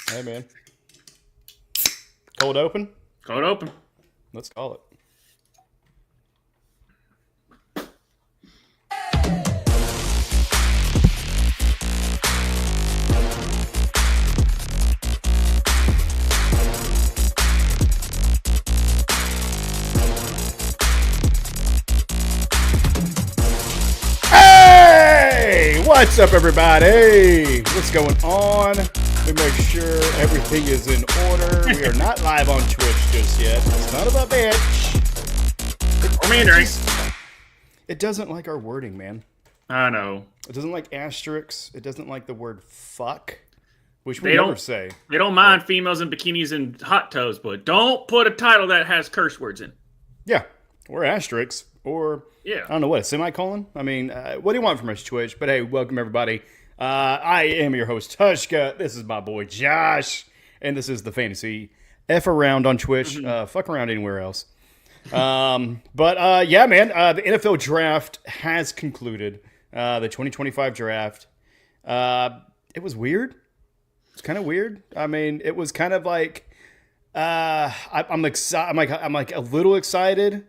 Hey, man. Cold open? Cold open. Let's call it. Hey! What's up, everybody? What's going on? We make sure everything is in order. We are not live on Twitch just yet. It's not about bitch. It doesn't like our wording, man. I know. It doesn't like asterisks. It doesn't like the word fuck, which we never say. They don't mind females in bikinis and hot tubs, but don't put a title that has curse words in. Yeah, or asterisks, or yeah. I don't know what, a semicolon? I mean, what do you want from us, Twitch? But hey, welcome everybody. I am your host, Tvshka. This is my boy, Josh. And this is the Fantasy F around on Twitch. Fuck around anywhere else. Yeah, man, the NFL draft has concluded. The 2025 draft. It was weird. It's kind of weird. I mean, it was kind of like, I'm excited. I'm like a little excited.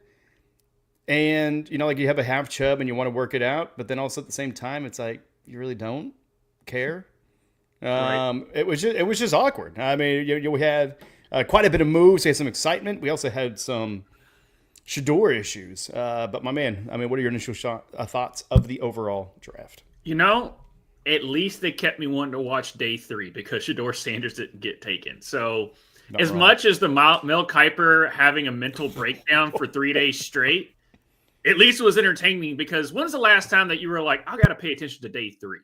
And, you know, like you have a half chub and you want to work it out, but then also at the same time, it's like, you really don't care. Right. It was just awkward. I mean, we had quite a bit of moves. We had some excitement. We also had some Shador issues. But my man, I mean, what are your initial thoughts of the overall draft? You know, at least they kept me wanting to watch day 3 because Shador Sanders didn't get taken. So Not as wrong. much as the Mel Kiper having a mental breakdown for 3 days straight, at least it was entertaining because when's the last time that you were like, I got to pay attention to day 3?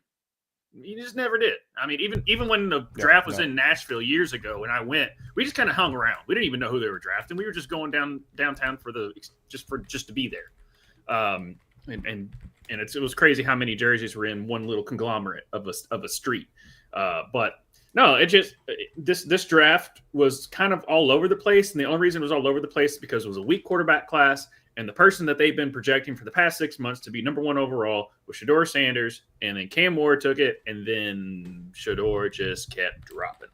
You just never did. I mean, even when the draft was in Nashville years ago, when I went, we just kind of hung around. We didn't even know who they were drafting. We were just going downtown just to be there. It was crazy how many jerseys were in one little conglomerate of a street. But no, this draft was kind of all over the place, and the only reason it was all over the place is because it was a weak quarterback class. And the person that they've been projecting for the past 6 months to be number 1 overall was Shador Sanders. And then Cam Ward took it. And then Shador just kept dropping.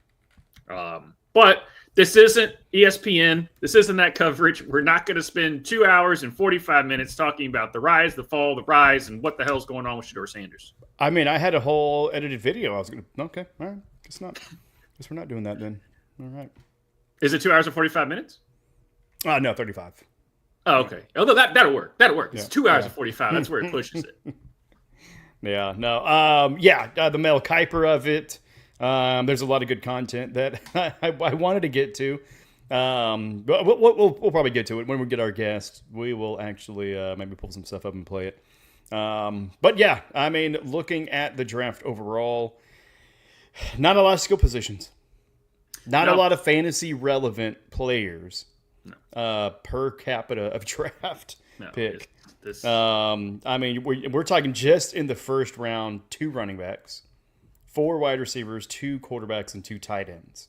But this isn't ESPN. This isn't that coverage. We're not going to spend 2 hours and 45 minutes talking about the rise, the fall, the rise, and what the hell's going on with Shador Sanders. I mean, I had a whole edited video. I was going to, okay, all right. Guess not. Guess we're not doing that then. All right. Is it 2 hours and 45 minutes? No, 35. Oh, okay. Although that'll work. That'll work. It's 2 hours Yeah. and 45. That's where it pushes it. Yeah, no. The Mel Kiper of it. There's a lot of good content that I wanted to get to. But we'll probably get to it when we get our guest. We will actually maybe pull some stuff up and play it. But yeah, I mean, looking at the draft overall, not a lot of skill positions. Not a lot of fantasy relevant players. No. Per capita of draft pick. This... I mean, we're talking just in the first round, 2 running backs, 4 wide receivers, 2 quarterbacks, and 2 tight ends.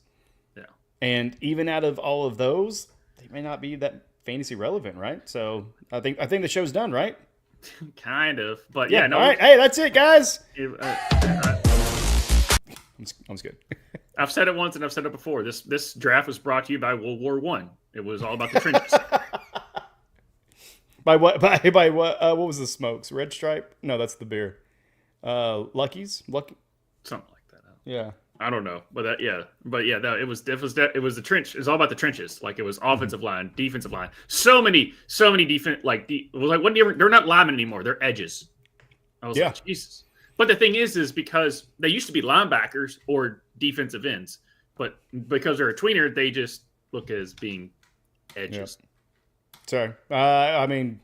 Yeah. And even out of all of those, they may not be that fantasy relevant, right? So I think the show's done, right? Kind of, but yeah. No. All right. Hey, that's it, guys. I'm scared. I've said it once and I've said it before. This draft was brought to you by World War I. It was all about the trenches. By what? By what? What was the smokes? Red Stripe? No, that's the beer. Lucky's? Lucky? Something like that. Yeah. I don't know, but it was the trench. It was all about the trenches. Like it was offensive line, defensive line. So many defense. It was like they're not linemen anymore. They're edges. I was like, Jesus. But the thing is because they used to be linebackers or defensive ends, but because they're a tweener, they just look as being edges. Yep. Sorry. I mean,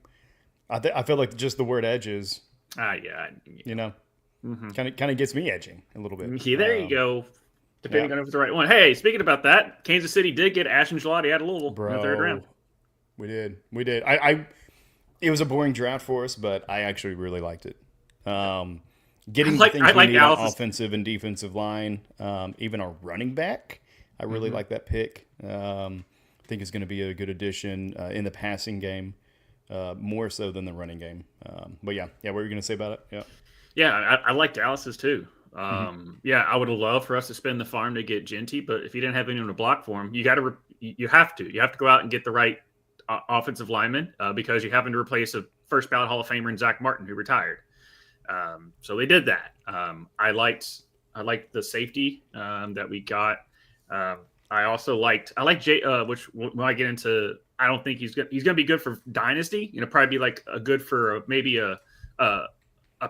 I feel like just the word edges. Yeah. You know, kind of gets me edging a little bit. Yeah, there you go. Depending on if it's the right one. Hey, speaking about that, Kansas City did get Ashton Gelati out of Louisville in the 3rd round. We did. It was a boring draft for us, but I actually really liked it. Getting things we need on offensive and defensive line, even our running back. I really like that pick. I think it's going to be a good addition in the passing game, more so than the running game. But yeah, what were you going to say about it? Yeah. Yeah, I like Dallas's too. Yeah, I would love for us to spend the farm to get Genty, but if you didn't have anyone to block for him, you have to go out and get the right offensive lineman because you happen to replace a first ballot Hall of Famer in Zach Martin who retired. So they did that. I liked the safety that we got. I like Jay, which when I get into, I don't think he's gonna be good for dynasty. Probably be like a good for maybe a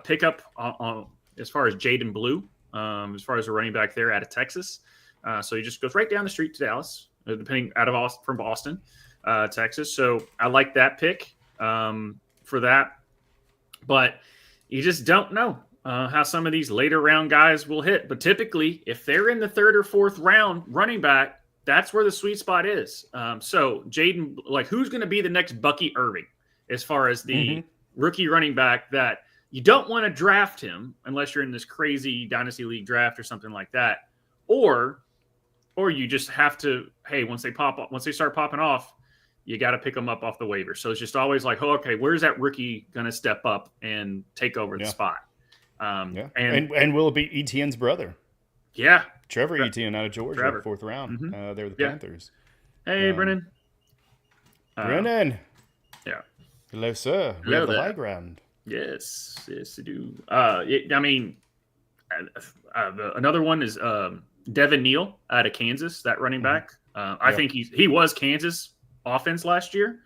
pickup on as far as Jaden Blue, as far as a running back there out of Texas. So he just goes right down the street to Dallas, from Boston, Texas. So I like that pick for that, but you just don't know how some of these later round guys will hit. But typically, if they're in the third or fourth round running back, that's where the sweet spot is. So Jaden, like, who's going to be the next Bucky Irving as far as the rookie running back that you don't want to draft him unless you're in this crazy dynasty league draft or something like that, or you just have to, hey, once they start popping off, you got to pick them up off the waiver. So it's just always like, oh, okay, where's that rookie going to step up and take over the spot? And will it be Etienne's brother? Yeah, Trevor Etienne out of Georgia, fourth round. They're the Panthers. Hey, Brennan. Brennan. Yeah. Hello, sir. We have the high ground. Yes, I do. Another one is Devin Neal out of Kansas, that running back. I think he was Kansas offense last year,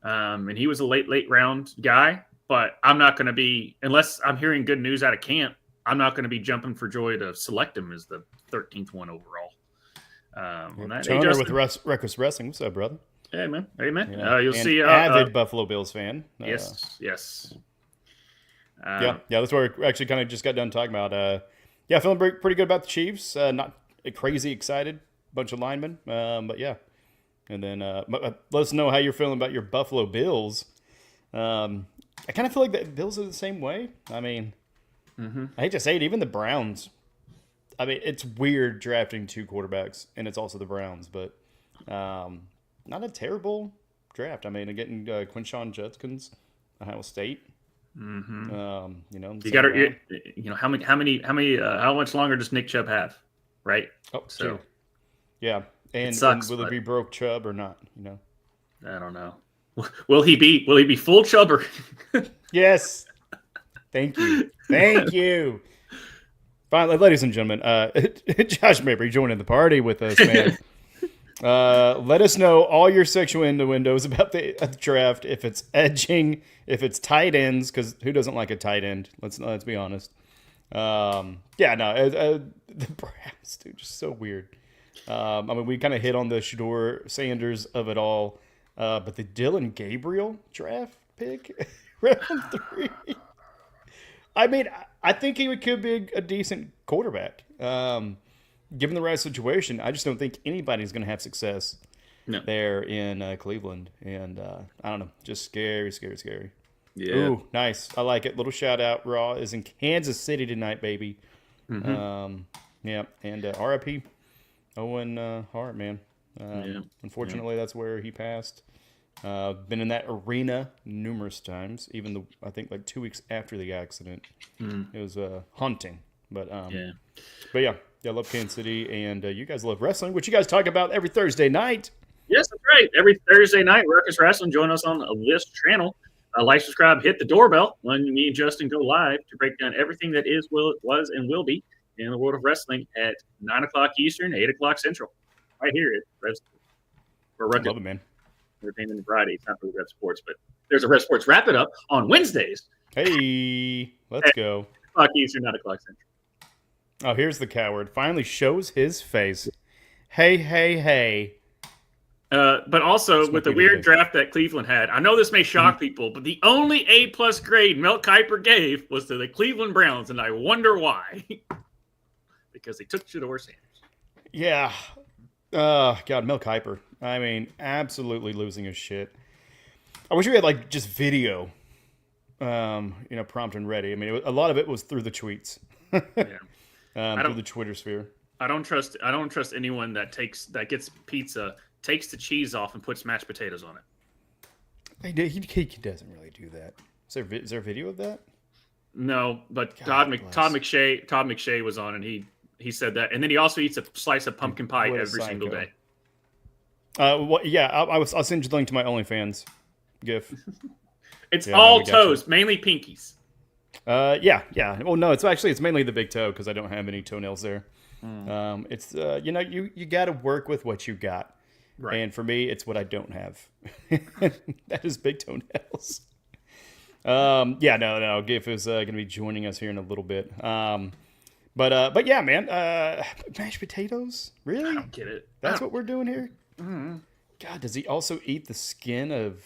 and he was a late round guy. But I'm not going to be, unless I'm hearing good news out of camp, I'm not going to be jumping for joy to select him as the 13th one overall. Toner with Ruckus Wrestling. What's up, brother? Hey, man. You'll and see. Avid Buffalo Bills fan. Yes. That's what we actually kind of just got done talking about. Feeling pretty good about the Chiefs. Not crazy excited. Bunch of linemen. But yeah. And then let us know how you're feeling about your Buffalo Bills. I kind of feel like the Bills are the same way. I mean, I hate to say it, even the Browns. I mean, it's weird drafting two quarterbacks, and it's also the Browns, but not a terrible draft. I mean, getting Quinshon Judkins, Ohio State. You got to, how much longer does Nick Chubb have, right? Oh, so yeah, and will it be broke Chubb or not? I don't know. Will he be full Chubb or? Yes. Thank you. Finally, ladies and gentlemen, Josh Mabry joining the party with us, man. Let us know all your sexual innuendos about the draft. If it's edging, if it's tight ends, because who doesn't like a tight end? Let's be honest. The Browns, dude, just so weird. We kind of hit on the Shador Sanders of it all, but the Dylan Gabriel draft pick, round 3. I mean, I think he could be a decent quarterback. Given the right situation, I just don't think anybody's going to have success there in Cleveland. And I don't know, just scary. Yeah. Ooh, nice. I like it. Little shout out. Raw is in Kansas City tonight, baby. And RIP Owen Hart, man. Unfortunately, that's where he passed. Been in that arena numerous times, even I think like 2 weeks after the accident. It was haunting. But yeah, I love Kansas City, and you guys love wrestling, which you guys talk about every Thursday night. Yes, that's right. Every Thursday night, Ruckus Wrestling. Join us on this channel. Like, subscribe, hit the doorbell when me and Justin go live to break down everything that is, was, and will be in the world of wrestling at 9 o'clock Eastern, 8 o'clock Central. Right here at Rev Sports. Love it, man. Entertainment and Friday. It's not really Rev Sports, but there's a Rev Sports Wrap It Up on Wednesdays. Hey, let's go. 8 o'clock Eastern, 9 o'clock Central. Oh, here's the coward. Finally shows his face. Hey. But also, with the weird draft that Cleveland had, I know this may shock people, but the only A+ grade Mel Kiper gave was to the Cleveland Browns, and I wonder why. Because they took Shador Sanders. Yeah. God, Mel Kiper. I mean, absolutely losing his shit. I wish we had just video, prompt and ready. I mean, a lot of it was through the tweets. Through the Twitter sphere. I don't trust anyone that gets pizza, takes the cheese off, and puts mashed potatoes on it. He doesn't really do that. Is there video of that? No, but God Todd McShay was on, and he said that, and then he also eats a slice of pumpkin pie What a every single psycho. day. Yeah, I'll send you the link to my OnlyFans gif. It's Yeah, all we got toes, mainly pinkies. Yeah. Well, no, it's mainly the big toe because I don't have any toenails there. It's you got to work with what you got. Right. And for me, it's what I don't have. That is big toenails. No. GIF is going to be joining us here in a little bit. But yeah, man. Mashed potatoes? Really? I don't get it. That's what we're doing here? God, does he also eat the skin of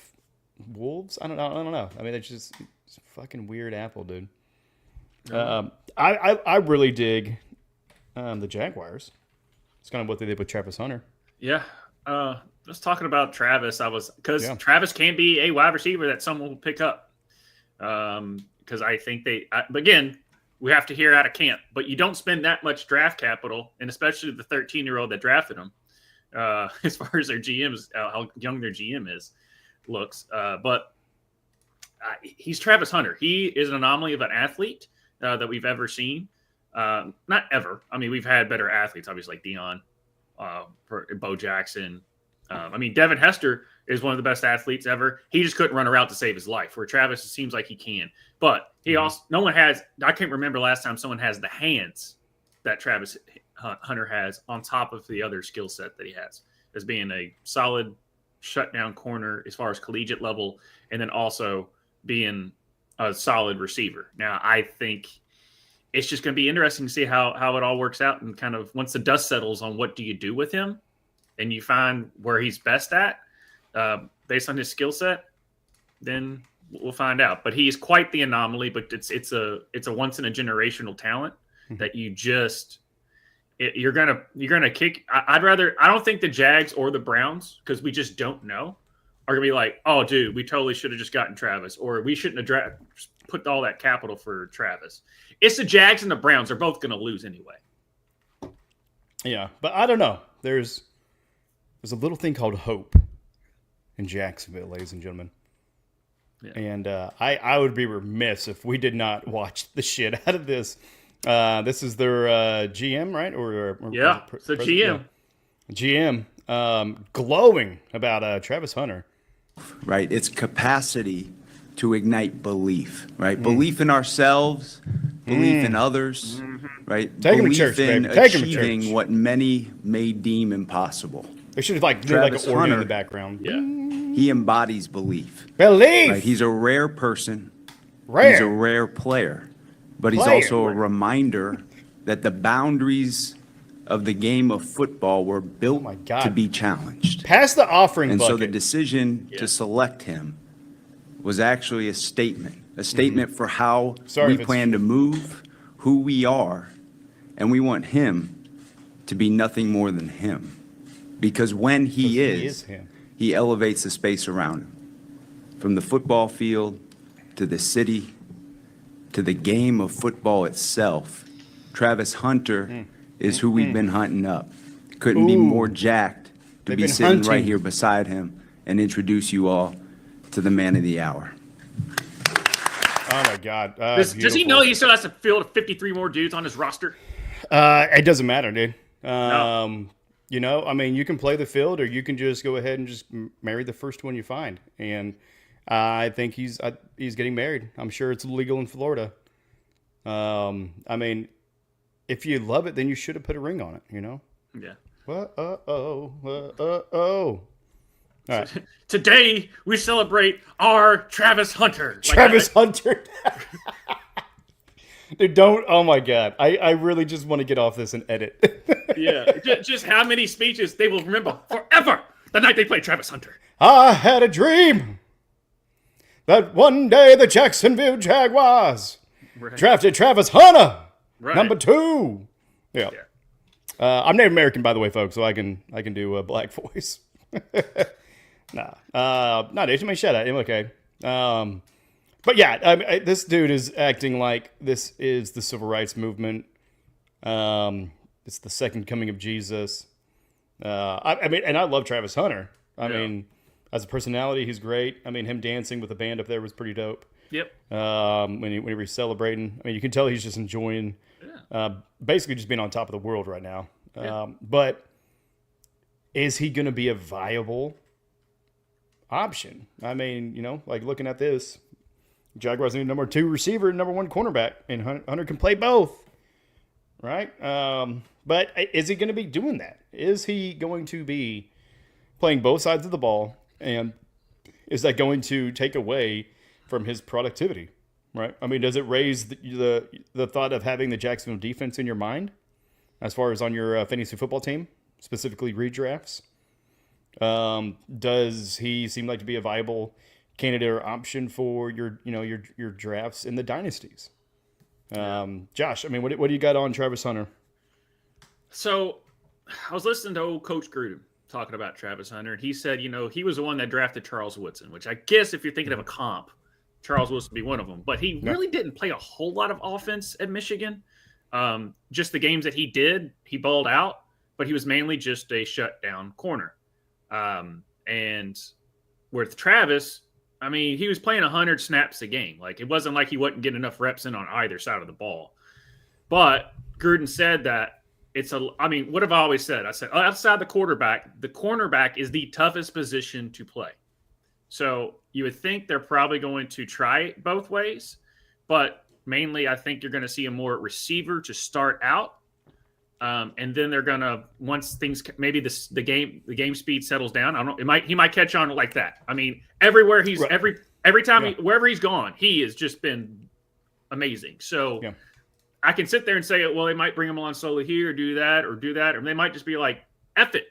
wolves? I don't know. I mean, it's a fucking weird apple, dude. I really dig the Jaguars. It's kind of what they did with Travis Hunter. Yeah. Just talking about Travis, Travis can be a wide receiver that someone will pick up. Because I think again, we have to hear out of camp, but you don't spend that much draft capital, and especially the 13-year-old that drafted him, as far as their GMs, how young their GM looks. But he's Travis Hunter. He is an anomaly of an athlete that we've ever seen. Not ever. I mean, we've had better athletes, obviously, like Dion, Bo Jackson. Devin Hester is one of the best athletes ever. He just couldn't run a route to save his life, where Travis, it seems like he can. But no one has, I can't remember last time someone has the hands that Travis Hunter has on top of the other skill set that he has, as being a solid shutdown corner as far as collegiate level, and then also being a solid receiver. Now, I think it's just going to be interesting to see how it all works out, and kind of once the dust settles on what do you do with him and you find where he's best at based on his skill set, then we'll find out. But he's quite the anomaly, but it's a once in a generational talent that you're gonna kick. I don't think the Jags or the Browns, because we just don't know, are gonna be like, oh dude, we totally should have just gotten Travis, or we shouldn't have put all that capital for Travis. It's the Jags and the Browns are both gonna lose anyway. Yeah, but I don't know. There's a little thing called hope in Jacksonville, ladies and gentlemen. Yeah. And I would be remiss if we did not watch the shit out of this. This is their GM, right? Or yeah, it's the GM. Yeah. GM glowing about Travis Hunter. Right, it's capacity to ignite belief, right? Belief in ourselves, belief in others, right? Take him to belief church, in baby. Take him to achieving church. what many may deem impossible. They should have do Travis an organ Hunter, in the background. Yeah. He embodies belief. Belief. Right? He's a rare person. Rare. He's a rare player. But he's also a reminder that the boundaries of the game of football were built to be challenged. Pass the offering And bucket. so the decision to select him was actually a statement for how we plan to move, who we are, and we want him to be nothing more than him. Because when he is him. He elevates the space around him. From the football field to the city to the game of football itself, Travis Hunter is who we've been hunting up. Couldn't be more jacked to be sitting right here beside him and introduce you all to the man of the hour. Oh my God! Does he know he still has to field 53 more dudes on his roster? It doesn't matter, dude. No. You know, I mean, you can play the field, or you can just go ahead and just marry the first one you find. And I think he's getting married. I'm sure it's legal in Florida. I mean, if you love it, then you should have put a ring on it. You know? Yeah. All right. Today we celebrate our Travis Hunter. Travis Hunter. Dude, don't. Oh my God. I really just want to get off this and edit. Yeah. Just how many speeches they will remember forever the night they played Travis Hunter. I had a dream that one day the Jacksonville Jaguars drafted Travis Hunter, number 2. Yeah. I'm Native American, by the way, folks, so I can do a black voice. Not Asian. Shut up. I'm okay. But yeah, I mean, this dude is acting like this is the civil rights movement. It's the second coming of Jesus. I mean, and I love Travis Hunter. I mean, as a personality, he's great. I mean, him dancing with the band up there was pretty dope. Yep. Whenever he's celebrating, I mean, you can tell he's just enjoying, basically just being on top of the world right now. But is he going to be a viable option? I mean, like looking at this, Jaguars need number 2 receiver, number 1 cornerback, and Hunter can play both, right? But is he going to be doing that? Is he going to be playing both sides of the ball, and is that going to take away from his productivity, right? I mean, does it raise the thought of having the Jacksonville defense in your mind as far as on your fantasy football team, specifically redrafts? Does he seem like to be a viable candidate or option for your drafts in the dynasties? Josh, I mean, what do you got on Travis Hunter? So I was listening to old Coach Gruden talking about Travis Hunter, and he said, he was the one that drafted Charles Woodson, which I guess if you're thinking of a comp, Charles Woodson would be one of them. But he really didn't play a whole lot of offense at Michigan. Just the games that he did, he balled out, but he was mainly just a shutdown corner. And with Travis, I mean, he was playing 100 snaps a game. Like, it wasn't like he wasn't getting enough reps in on either side of the ball. But Gruden said that what have I always said? I said, outside the cornerback is the toughest position to play. So you would think they're probably going to try it both ways, but mainly I think you're going to see a more receiver to start out. And then they're going to, once things, maybe the game speed settles down. I don't know. He might catch on like that. I mean, everywhere every time, wherever he's gone, he has just been amazing. So I can sit there and say, well, they might bring him on solo here, or do that. Or they might just be like, F it,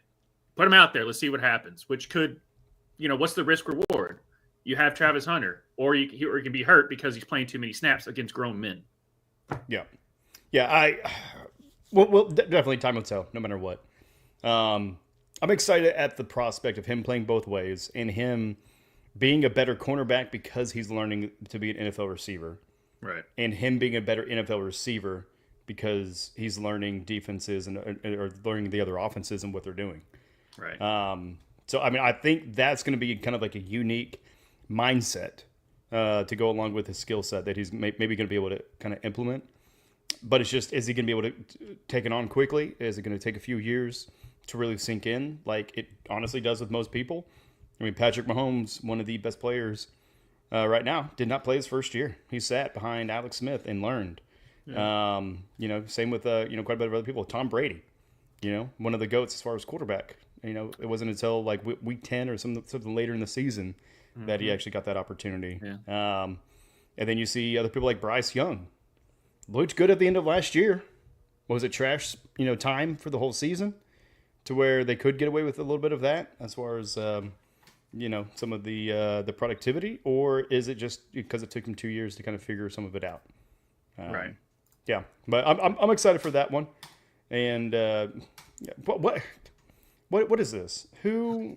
put him out there. Let's see what happens, which could, what's the risk reward? You have Travis Hunter, or he can be hurt because he's playing too many snaps against grown men. Yeah. Well, definitely time will tell, no matter what. I'm excited at the prospect of him playing both ways and him being a better cornerback because he's learning to be an NFL receiver. Right. And him being a better NFL receiver because he's learning defenses or learning the other offenses and what they're doing. Right. So, I mean, I think that's going to be kind of like a unique mindset to go along with his skill set that he's maybe going to be able to kind of implement. But it's just, is he going to be able to take it on quickly? Is it going to take a few years to really sink in like it honestly does with most people? I mean, Patrick Mahomes, one of the best players right now, did not play his first year. He sat behind Alex Smith and learned. Yeah. Same with, quite a bit of other people. Tom Brady, one of the GOATs as far as quarterback. It wasn't until like week 10 or something later in the season that he actually got that opportunity. Yeah. And then you see other people like Bryce Young. Looked good at the end of last year. Was it trash, time for the whole season to where they could get away with a little bit of that as far as, some of the productivity? Or is it just because it took them 2 years to kind of figure some of it out? Right. Yeah. But I'm excited for that one. And what is this? Who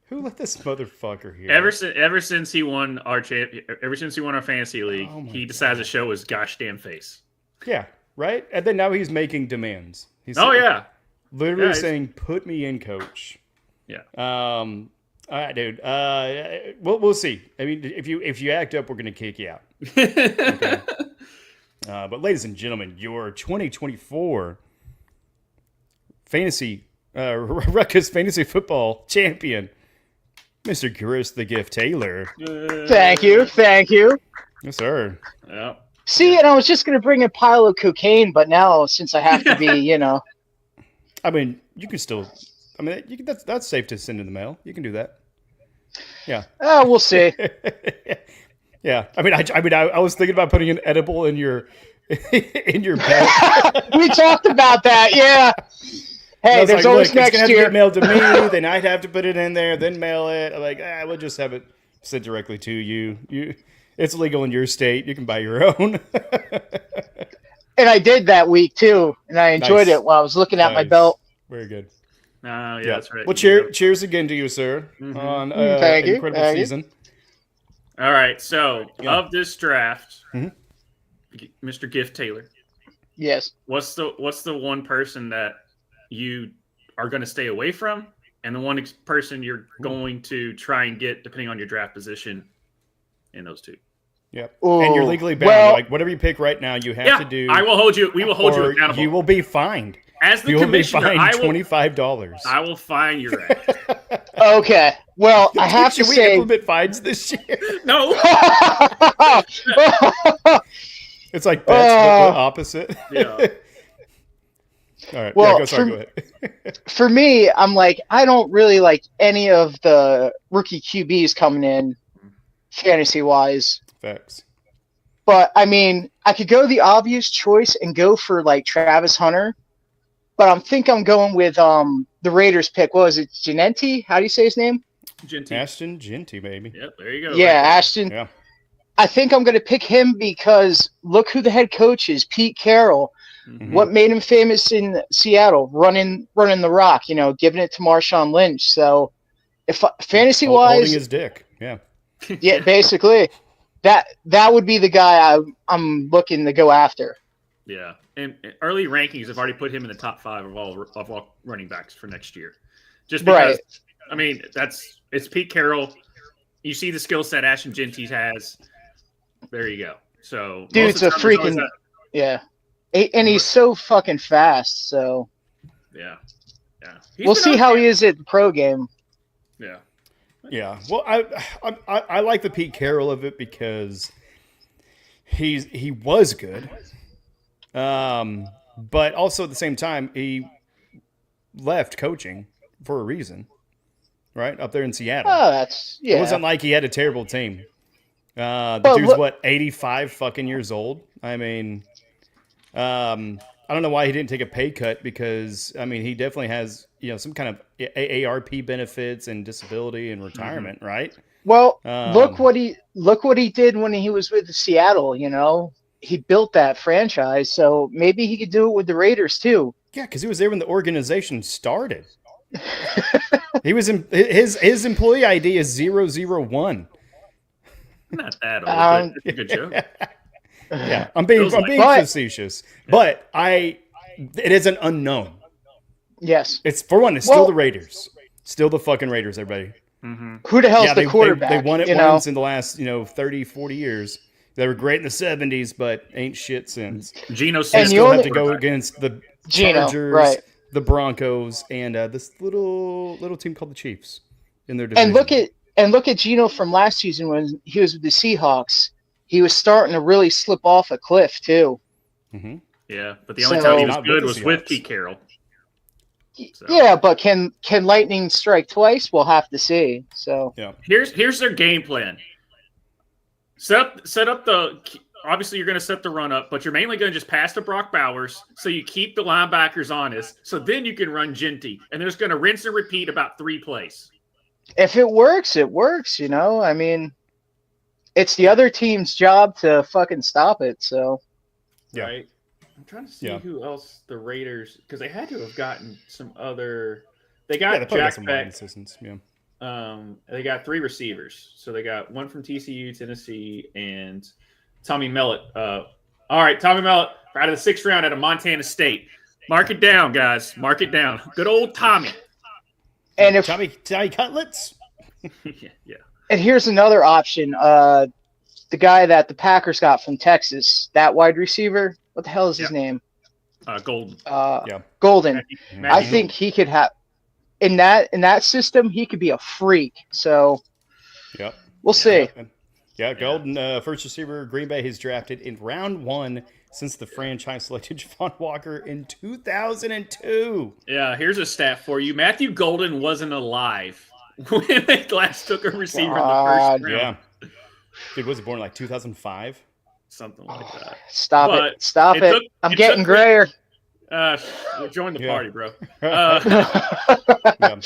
let this motherfucker here? Ever since he won our fantasy league, he decides to show his gosh damn face. Yeah, right. And then now he's making demands. He's literally saying, "Put me in, coach." Yeah. All right, dude. We'll see. I mean, if you act up, we're gonna kick you out. Okay. But ladies and gentlemen, your 2024 Ruckus fantasy football champion, Mr. Chris the Gift Taylor. Thank you. Yes, sir. Yeah. See, and I was just going to bring a pile of cocaine, but now since I have to be, I mean, you can still. I mean, that's safe to send in the mail. You can do that. Yeah. We'll see. Yeah. I mean, I was thinking about putting an edible in your bed. We talked about that. Yeah. Hey, there's like, always look, next it's gonna year. Have to get mailed to me, then I'd have to put it in there, then mail it. I'm like, we'll just have it sent directly to you. It's legal in your state. You can buy your own. And I did that week too, and I enjoyed it while I was looking at my belt. Very good. Yeah, that's right. Well, cheers again to you, sir, on an incredible season. All right, so of this draft, Mr. Gift Taylor. Yes. What's the one person that you are going to stay away from, and the one person you're going to try and get, depending on your draft position, in those two? Yep. Ooh, And you're legally bound. well- Like whatever you pick right now, you have to do. I will hold you. We will hold you or accountable. you will be fined. As the You will be commissioner, fined I will $25. I will fine your ass. Okay. Well, I have to Should we say. implement fines this year? No. It's like bets, but the opposite. Yeah. All right. Well, Go ahead. For me, I'm like, I don't really like any of the rookie QBs coming in fantasy wise. Facts. But I mean, I could go the obvious choice and go for like Travis Hunter. But I'm going with the Raiders pick. What was it? Genenti? How do you say his name? Ashton Genty, baby. Yep, there you go. Yeah, right there. Ashton. Yeah. I think I'm going to pick him because look who the head coach is, Pete Carroll. Mhm. What made him famous in Seattle? Running the rock, giving it to Marshawn Lynch. So, if fantasy Holding wise, his dick. Yeah. yeah, basically, that would be the guy I'm looking to go after. Yeah, and early rankings have already put him in the top 5 of all running backs for next year. Just because, Right. I mean, it's Pete Carroll. You see the skill set Ashton Genty has. There you go. So, Dude's a freaking yeah, and he's so fucking fast. So yeah. we'll see how he is at the pro game. Yeah. Yeah. Well, I like the Pete Carroll of it because he was good. But also at the same time, he left coaching for a reason, right? Up there in Seattle. Oh, that's It wasn't like he had a terrible team. The But dude's look- what, 85 fucking years old? I mean, I don't know why he didn't take a pay cut because, I mean, he definitely has, some kind of AARP benefits and disability and retirement, right? Well, Um, look what he did when he was with Seattle. He built that franchise, so maybe he could do it with the Raiders too. Yeah, because he was there when the organization started. He was in his employee ID is 001. Not that old, Um, but it's a good joke. Yeah, I'm being But- facetious, but it is an unknown. Yes. It's for one, it's still Well- the Raiders, still the fucking Raiders, everybody. Who the hell's the they quarterback? won it you know? once in the last 30, 40 years. They were great in the 70s, but ain't shit since. Geno And Smith you Still only- have to go against the Geno, Chargers, right. the Broncos, and this little team called the Chiefs in their division. And look at Geno from last season when he was with the Seahawks. He was starting to really slip off a cliff too. Mhm. Yeah, but the only So- time he was Not with good the was with Seahawks. Pete Carroll. So, Yeah, but can lightning strike twice? We'll have to see. So Here's their game plan. Set up the. Obviously, you're going to set the run up, but you're mainly going to just pass to Brock Bowers, so you keep the linebackers honest. So then you can run Genty, and they're just going to rinse and repeat about 3 plays. if it works, it works. I mean, it's the other team's job to fucking stop it. So Yeah. Right. I'm trying to see Yeah. who else the Raiders, because they had to have gotten some other. They Yeah, got they probably got Jack some line Beck. assistants. Yeah. They got 3 receivers. So they got one from TCU, Tennessee, and Tommy Mellett. All right, Tommy Mellett out of the 6th round out of Montana State. Mark it down, guys. Mark it down. Good old Tommy. and if Tommy Cutlets. yeah. and here's another option. The guy that the Packers got from Texas, that wide receiver. What the hell is his name? Golden. Yeah. Golden. Matthew I think he could have in that system. He could be a freak. So Yep. we'll see. Yeah, Golden, first receiver, Green Bay has drafted in round 1 since the franchise selected Javon Walker in 2002. Yeah, here's a stat for you. Matthew Golden wasn't alive when they last took a receiver in the God. first round. Yeah. Dude, was he born in like 2005? Something like that. Stop But it. Stop it it. took- I'm it getting took- grayer. Join the Yeah. party, bro. Yeah.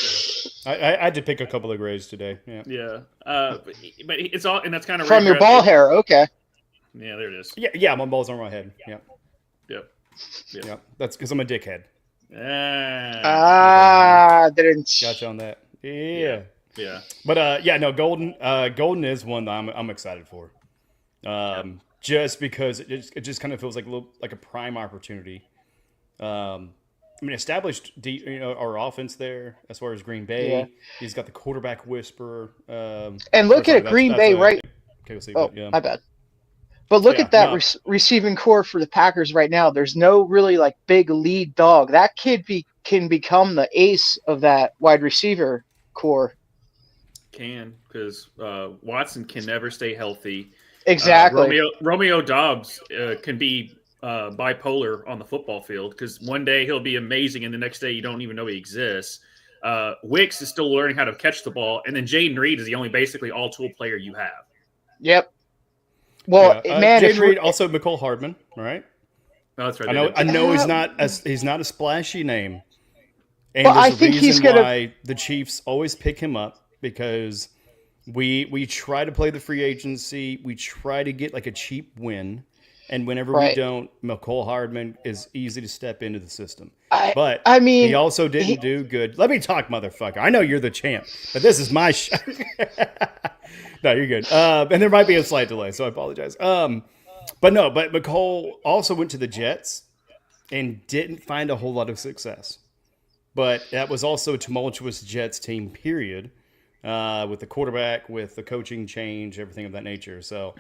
I had to pick a couple of grades today. Yeah. Yeah. But it's all, and that's kind of From your ball hair. Okay. Yeah, there it is. Yeah, my balls are on my head. Yeah. Yep. Yeah. That's because I'm a dickhead. Didn't. Gotcha on that. Yeah. Yeah. But no, Golden is one that I'm excited for. Just because it just kind of feels like a prime opportunity. I mean, established our offense there as far as Green Bay. Yeah. He's got the quarterback whisperer. And look Sorry, at Green Bay, right? KOC, Oh, but yeah. my bad. But look Yeah, at that no. receiving core for the Packers right now. There's no really like big lead dog. That kid can become the ace of that wide receiver core. Can, because Watson can never stay healthy. Exactly. Romeo Dobbs can be bipolar on the football field, because one day he'll be amazing and the next day you don't even know he exists. Wicks is still learning how to catch the ball, and then Jaden Reed is the only basically all-tool player you have. Yep. Well, Yeah. man, Jaden Reed, also McCole Hardman, right? No, that's right. I know he's not a splashy name. And But there's I a think reason he's gonna. why the Chiefs always pick him up, because we try to play the free agency. We try to get like a cheap win. And whenever we Right. don't, McCole Hardman is easy to step into the system. I But mean, he also didn't do good. Let me talk, motherfucker. I know you're the champ, but this is my show. No, you're good. And there might be a slight delay, so I apologize. But McCole also went to the Jets and didn't find a whole lot of success. But that was also a tumultuous Jets team, period, with the quarterback, with the coaching change, everything of that nature. So,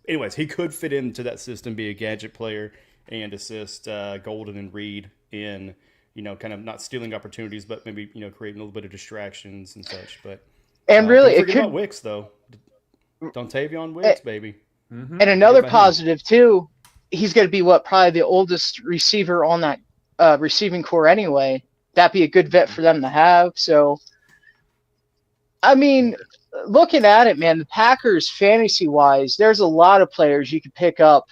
anyways, he could fit into that system, be a gadget player, and assist Golden and Reed in, kind of not stealing opportunities, but maybe, creating a little bit of distractions and such. But and really, don't it forget could. about Wicks, though. Dontavion Wicks, baby. Mm-hmm. And another Forget about him. positive too, he's going to be probably the oldest receiver on that receiving core anyway. That'd be a good vet for them to have. So, I mean, looking at it, man, the Packers fantasy wise, there's a lot of players you could pick up,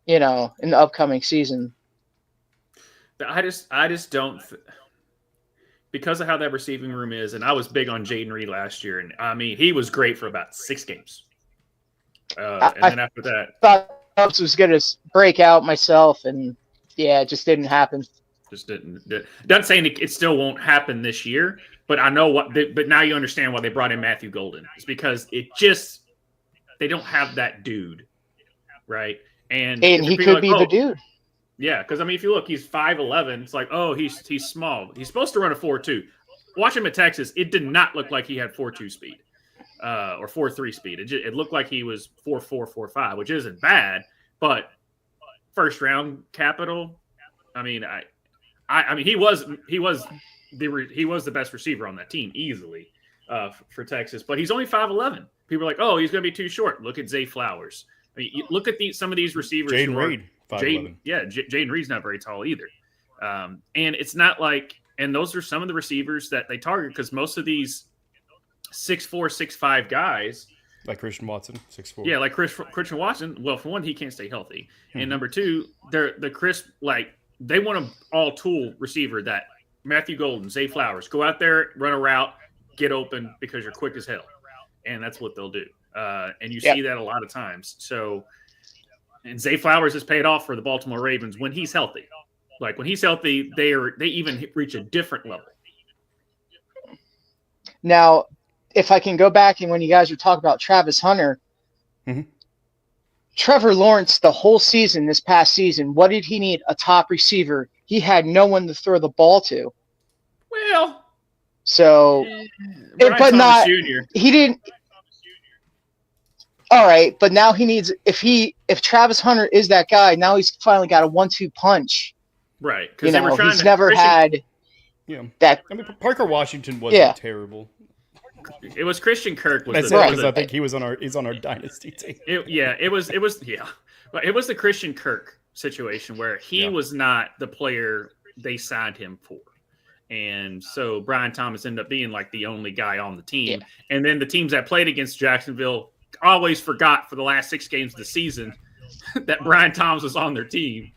in the upcoming season. I just don't. Because of how that receiving room is, and I was big on Jaden Reed last year, and I mean, he was great for about 6 games. And then after that, Thought Phelps was going to break out myself, and yeah, it just didn't happen. just didn't. Not saying it still won't happen this year, but I know but now you understand why they brought in Matthew Golden. It's because they don't have that dude, right? And he could be the dude. Yeah, because I mean, if you look, he's 5'11". It's like, oh, he's small. He's supposed to run a 4.2. Watch him at Texas. It did not look like he had 4.2 speed or 4.3 speed. It looked like he was 4.4, 4.5, which isn't bad. But first round capital. I mean, I mean, he was the best receiver on that team easily for Texas. But he's only 5'11". People are like, oh, he's going to be too short. Look at Zay Flowers. I mean, look at some of these receivers. Jaden Reed. Jaden Reed's not very tall either. And it's not like, and those are some of the receivers that they target, because most of these 6'4", 6'5" guys, like Christian Watson, 6'4". Yeah, like Christian Watson. Well, for one, he can't stay healthy. And number two, they want an all-tool receiver that Matthew Golden, Zay Flowers, go out there, run a route, get open because you're quick as hell. And that's what they'll do. And you see that a lot of times. So, and Zay Flowers has paid off for the Baltimore Ravens when he's healthy. Like when he's healthy, they even reach a different level. Now, if I can go back and when you guys were talking about Travis Hunter, Trevor Lawrence, the whole season, this past season, what did he need? A top receiver. He had no one to throw the ball to. Well, so, Brian but Thomas not, Jr. he didn't. All right, but now he needs, if Travis Hunter is that guy, now he's finally got a 1-2 punch. Right. Because they were trying he's never had that. I mean, Parker Washington wasn't terrible. It was Christian Kirk. That's it, because I think he's on our dynasty team. It was but it was the Christian Kirk situation where he was not the player they signed him for. And so Brian Thomas ended up being like the only guy on the team. And then the teams that played against Jacksonville always forgot for the last 6 games of the season that Brian Thomas was on their team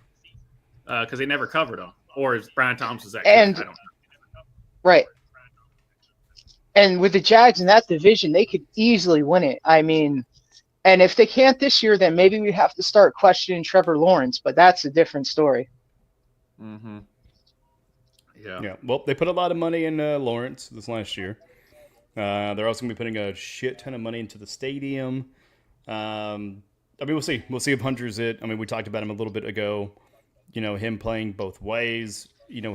because they never covered him. Or is Brian Thomas was that good? I don't know. Right. And with the Jags in that division, they could easily win it. I mean, and if they can't this year, then maybe we have to start questioning Trevor Lawrence, but that's a different story. Mm-hmm. Yeah. Well, they put a lot of money in Lawrence this last year. They're also going to be putting a shit ton of money into the stadium. I mean, we'll see. We'll see if Hunter's it. I mean, we talked about him a little bit ago. Him playing both ways.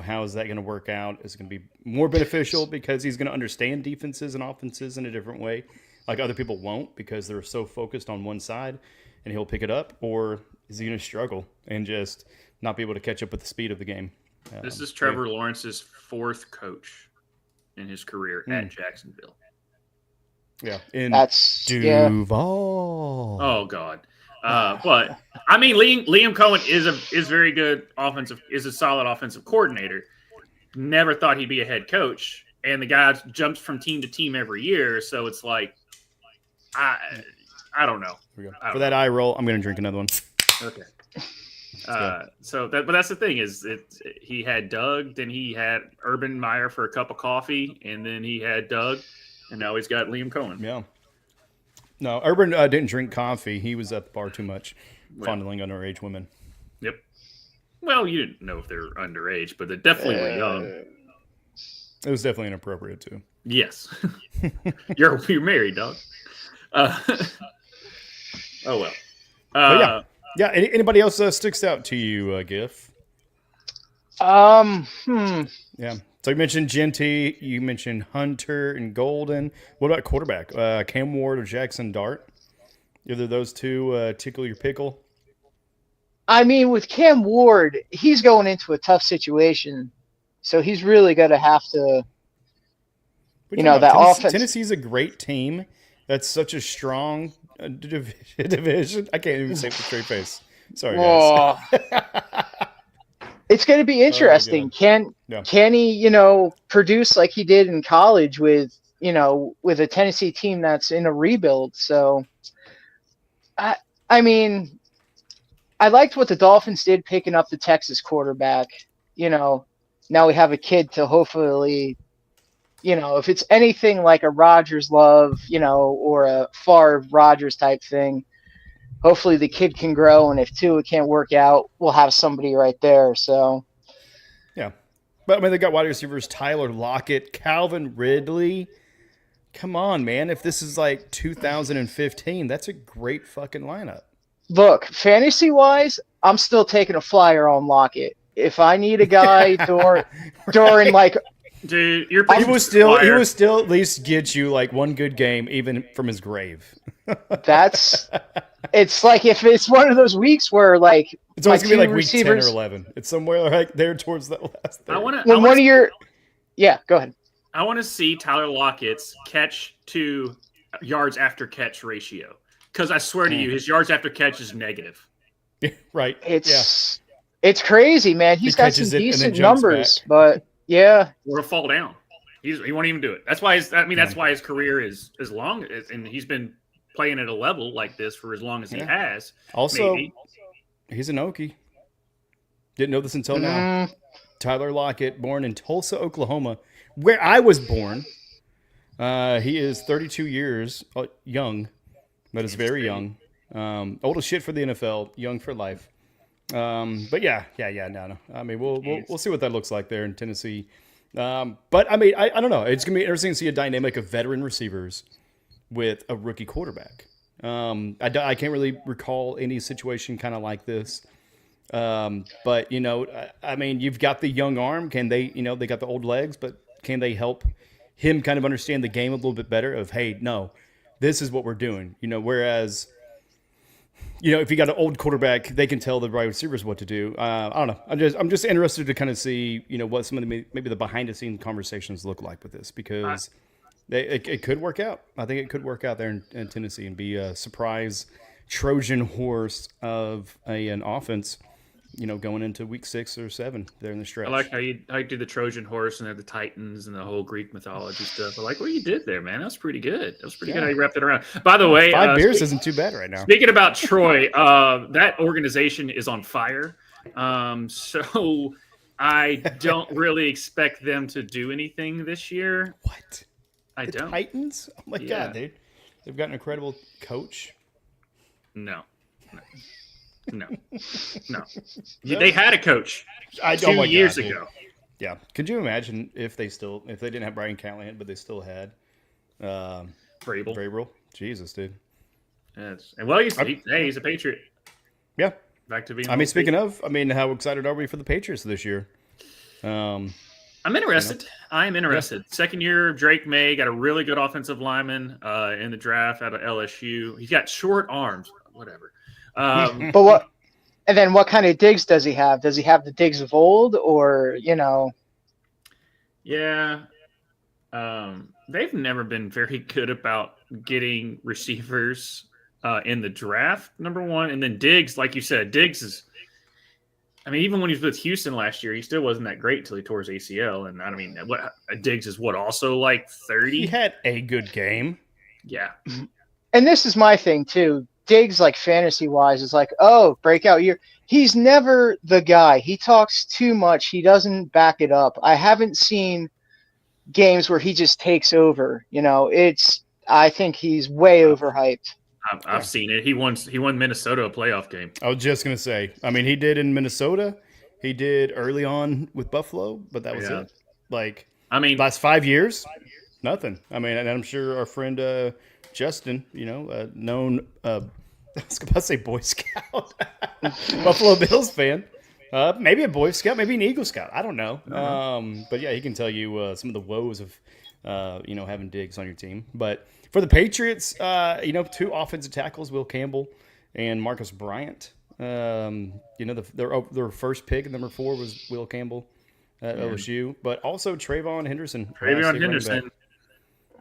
How is that going to work out? Is it going to be more beneficial because he's going to understand defenses and offenses in a different way, like other people won't because they're so focused on one side? and he'll pick it up, or is he going to struggle and just not be able to catch up with the speed of the game? This is Trevor Lawrence's 4th coach in his career at Jacksonville. Yeah, in That's Duval. Oh God. But I mean, Liam Cohen is very good is a solid offensive coordinator. Never thought he'd be a head coach, and the guy jumps from team to team every year. So it's like, I don't know. For that eye roll, I'm going to drink another one. Okay. But that's the thing is he had Doug, then he had Urban Meyer for a cup of coffee, and then he had Doug, and now he's got Liam Cohen. Yeah. No, Urban didn't drink coffee. He was at the bar too much, fondling underage women. Yep. Well, you didn't know if they're underage, but they definitely were young. It was definitely inappropriate too. Yes. You're married, dog. Oh well. Yeah. Anybody else sticks out to you, Giff? Yeah. So you mentioned Genty, you mentioned Hunter and Golden. What about quarterback? Cam Ward or Jackson Dart? Either of those two tickle your pickle? I mean, with Cam Ward, he's going into a tough situation, so he's really going to have to, that offense. Tennessee's a great team. That's such a strong division. I can't even say it with a straight face. Sorry, guys. It's going to be interesting. Can he, produce like he did in college with a Tennessee team that's in a rebuild? So, I mean, I liked what the Dolphins did picking up the Texas quarterback. Now we have a kid to hopefully, if it's anything like a Rodgers love, or a Favre Rodgers type thing, hopefully the kid can grow, and if Tua can't work out, we'll have somebody right there. So, yeah. But, I mean, they got wide receivers Tyler Lockett, Calvin Ridley. Come on, man. If this is like 2015, that's a great fucking lineup. Look, fantasy-wise, I'm still taking a flyer on Lockett. If I need a guy during like... Dude, he will still at least get you like one good game, even from his grave. It's like if it's one of those weeks where like it's always gonna be like week 10 or 11. It's somewhere like there towards that last. Yeah, go ahead. I want to see Tyler Lockett's catch to yards after catch ratio, because I swear to you, his yards after catch is negative. Right. It's crazy, man. He's got some decent numbers, but. Yeah, or fall down. He won't even do it. That's why that's why his career is as long as, and he's been playing at a level like this for as long as he has. Also, he's an Okie. Didn't know this until now. Tyler Lockett, born in Tulsa, Oklahoma, where I was born. He is 32 years young. That is very young. Old as shit for the NFL, young for life. But no. I mean, we'll see what that looks like there in Tennessee. But I mean, I don't know. It's gonna be interesting to see a dynamic of veteran receivers with a rookie quarterback. I can't really recall any situation kind of like this. But I mean, you've got the young arm. Can they? They got the old legs, but can they help him kind of understand the game a little bit better? Of hey, no, this is what we're doing. Whereas. If you got an old quarterback, they can tell the wide receivers what to do. I don't know. I'm just interested to kind of see, what some of the maybe the behind the scenes conversations look like with this, because it could work out. I think it could work out there in Tennessee and be a surprise Trojan horse of an offense, going into week 6 or 7 there in the stretch. I like how you do the Trojan horse and the Titans and the whole Greek mythology stuff. I like what you did there, man. That was pretty good. That was pretty good how you wrapped it around. By the way, 5 beers isn't too bad right now. Speaking about Troy, that organization is on fire. So I don't really expect them to do anything this year. What? I the don't. Titans? Oh my God, dude. They've got an incredible coach. No. They had a coach 2 years ago. Yeah. Could you imagine if they didn't have Brian Callahan, but they still had Vrabel? Jesus, dude. Yes. And he's a Patriot. Yeah. Back to being. I mean, speaking of, how excited are we for the Patriots this year? I'm interested. I am interested. Yeah. Second year, Drake May got a really good offensive lineman in the draft out of LSU. He's got short arms, whatever. But what? And then what kind of digs does he have? Does he have the digs of old, or Yeah. They've never been very good about getting receivers in the draft, number one. And then Diggs, like you said, Diggs is, I mean, even when he was with Houston last year, he still wasn't that great until he tore his ACL. And I mean, Diggs is also like 30? He had a good game. Yeah. And this is my thing too. Diggs, like fantasy wise, is like, oh, breakout year. He's never the guy. He talks too much. He doesn't back it up. I haven't seen games where he just takes over. I think he's way overhyped. I've seen it. He won Minnesota a playoff game. I was just gonna say. I mean, he did in Minnesota. He did early on with Buffalo, but that was it. Like, I mean, last 5 years, nothing. I mean, and I'm sure our friend Justin, known I was about to say Boy Scout, Buffalo Bills fan. Maybe a Boy Scout, maybe an Eagle Scout. I don't know. But yeah, he can tell you some of the woes of having Diggs on your team. But for the Patriots, 2 offensive tackles, Will Campbell and Marcus Bryant. Their first pick, number 4, was Will Campbell at OSU, but also Trayvon Henderson.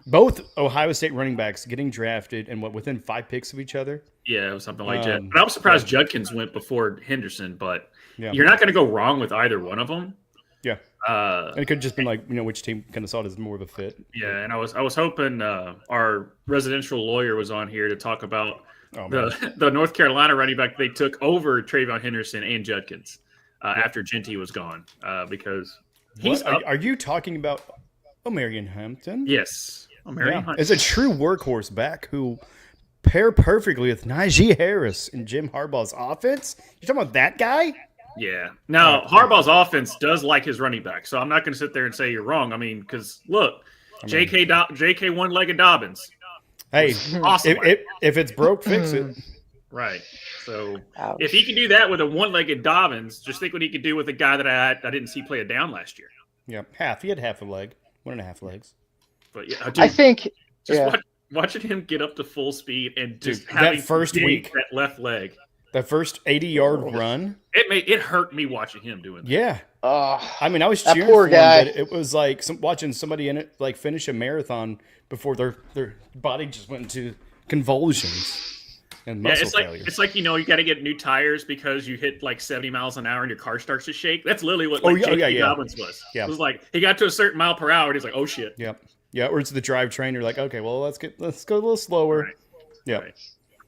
Both Ohio State running backs getting drafted and within 5 picks of each other. Yeah, it was something like that. But I was surprised Judkins went before Henderson, but you're not going to go wrong with either one of them. Yeah. And it could have just been like, which team kind of saw it as more of a fit. Yeah, and I was hoping our residential lawyer was on here to talk about the North Carolina running back they took over Trayvon Henderson and Judkins after Genty was gone because he's Are you talking about O'Marion Hampton? Yes. Hampton is a true workhorse back who pair perfectly with Najee Harris and Jim Harbaugh's offense. You talking about that guy? Yeah. Now, Harbaugh's offense does like his running back, so I'm not going to sit there and say you're wrong. I mean, because look, J.K. one-legged Dobbins. Hey, awesome. if it's broke, fix it. Right. So if he can do that with a one-legged Dobbins, just think what he could do with a guy that I didn't see play a down last year. Yeah, half. He had half a leg, 1.5 legs. But yeah, dude, I think watching him get up to full speed and just having that first week, that left leg. That first 80-yard run. It hurt me watching him doing that. Yeah. I mean, I was cheering for him, but it was like watching somebody in it like finish a marathon before their body just went into convulsions and muscle failure. It's like you got to get new tires because you hit like 70 miles an hour and your car starts to shake. That's literally what J.K. Dobbins was. Yeah. It was like he got to a certain mile per hour and he's like, oh shit. Yep. Yeah. Or it's the drivetrain. You're like, okay, well let's go a little slower. Right. Yeah. Right.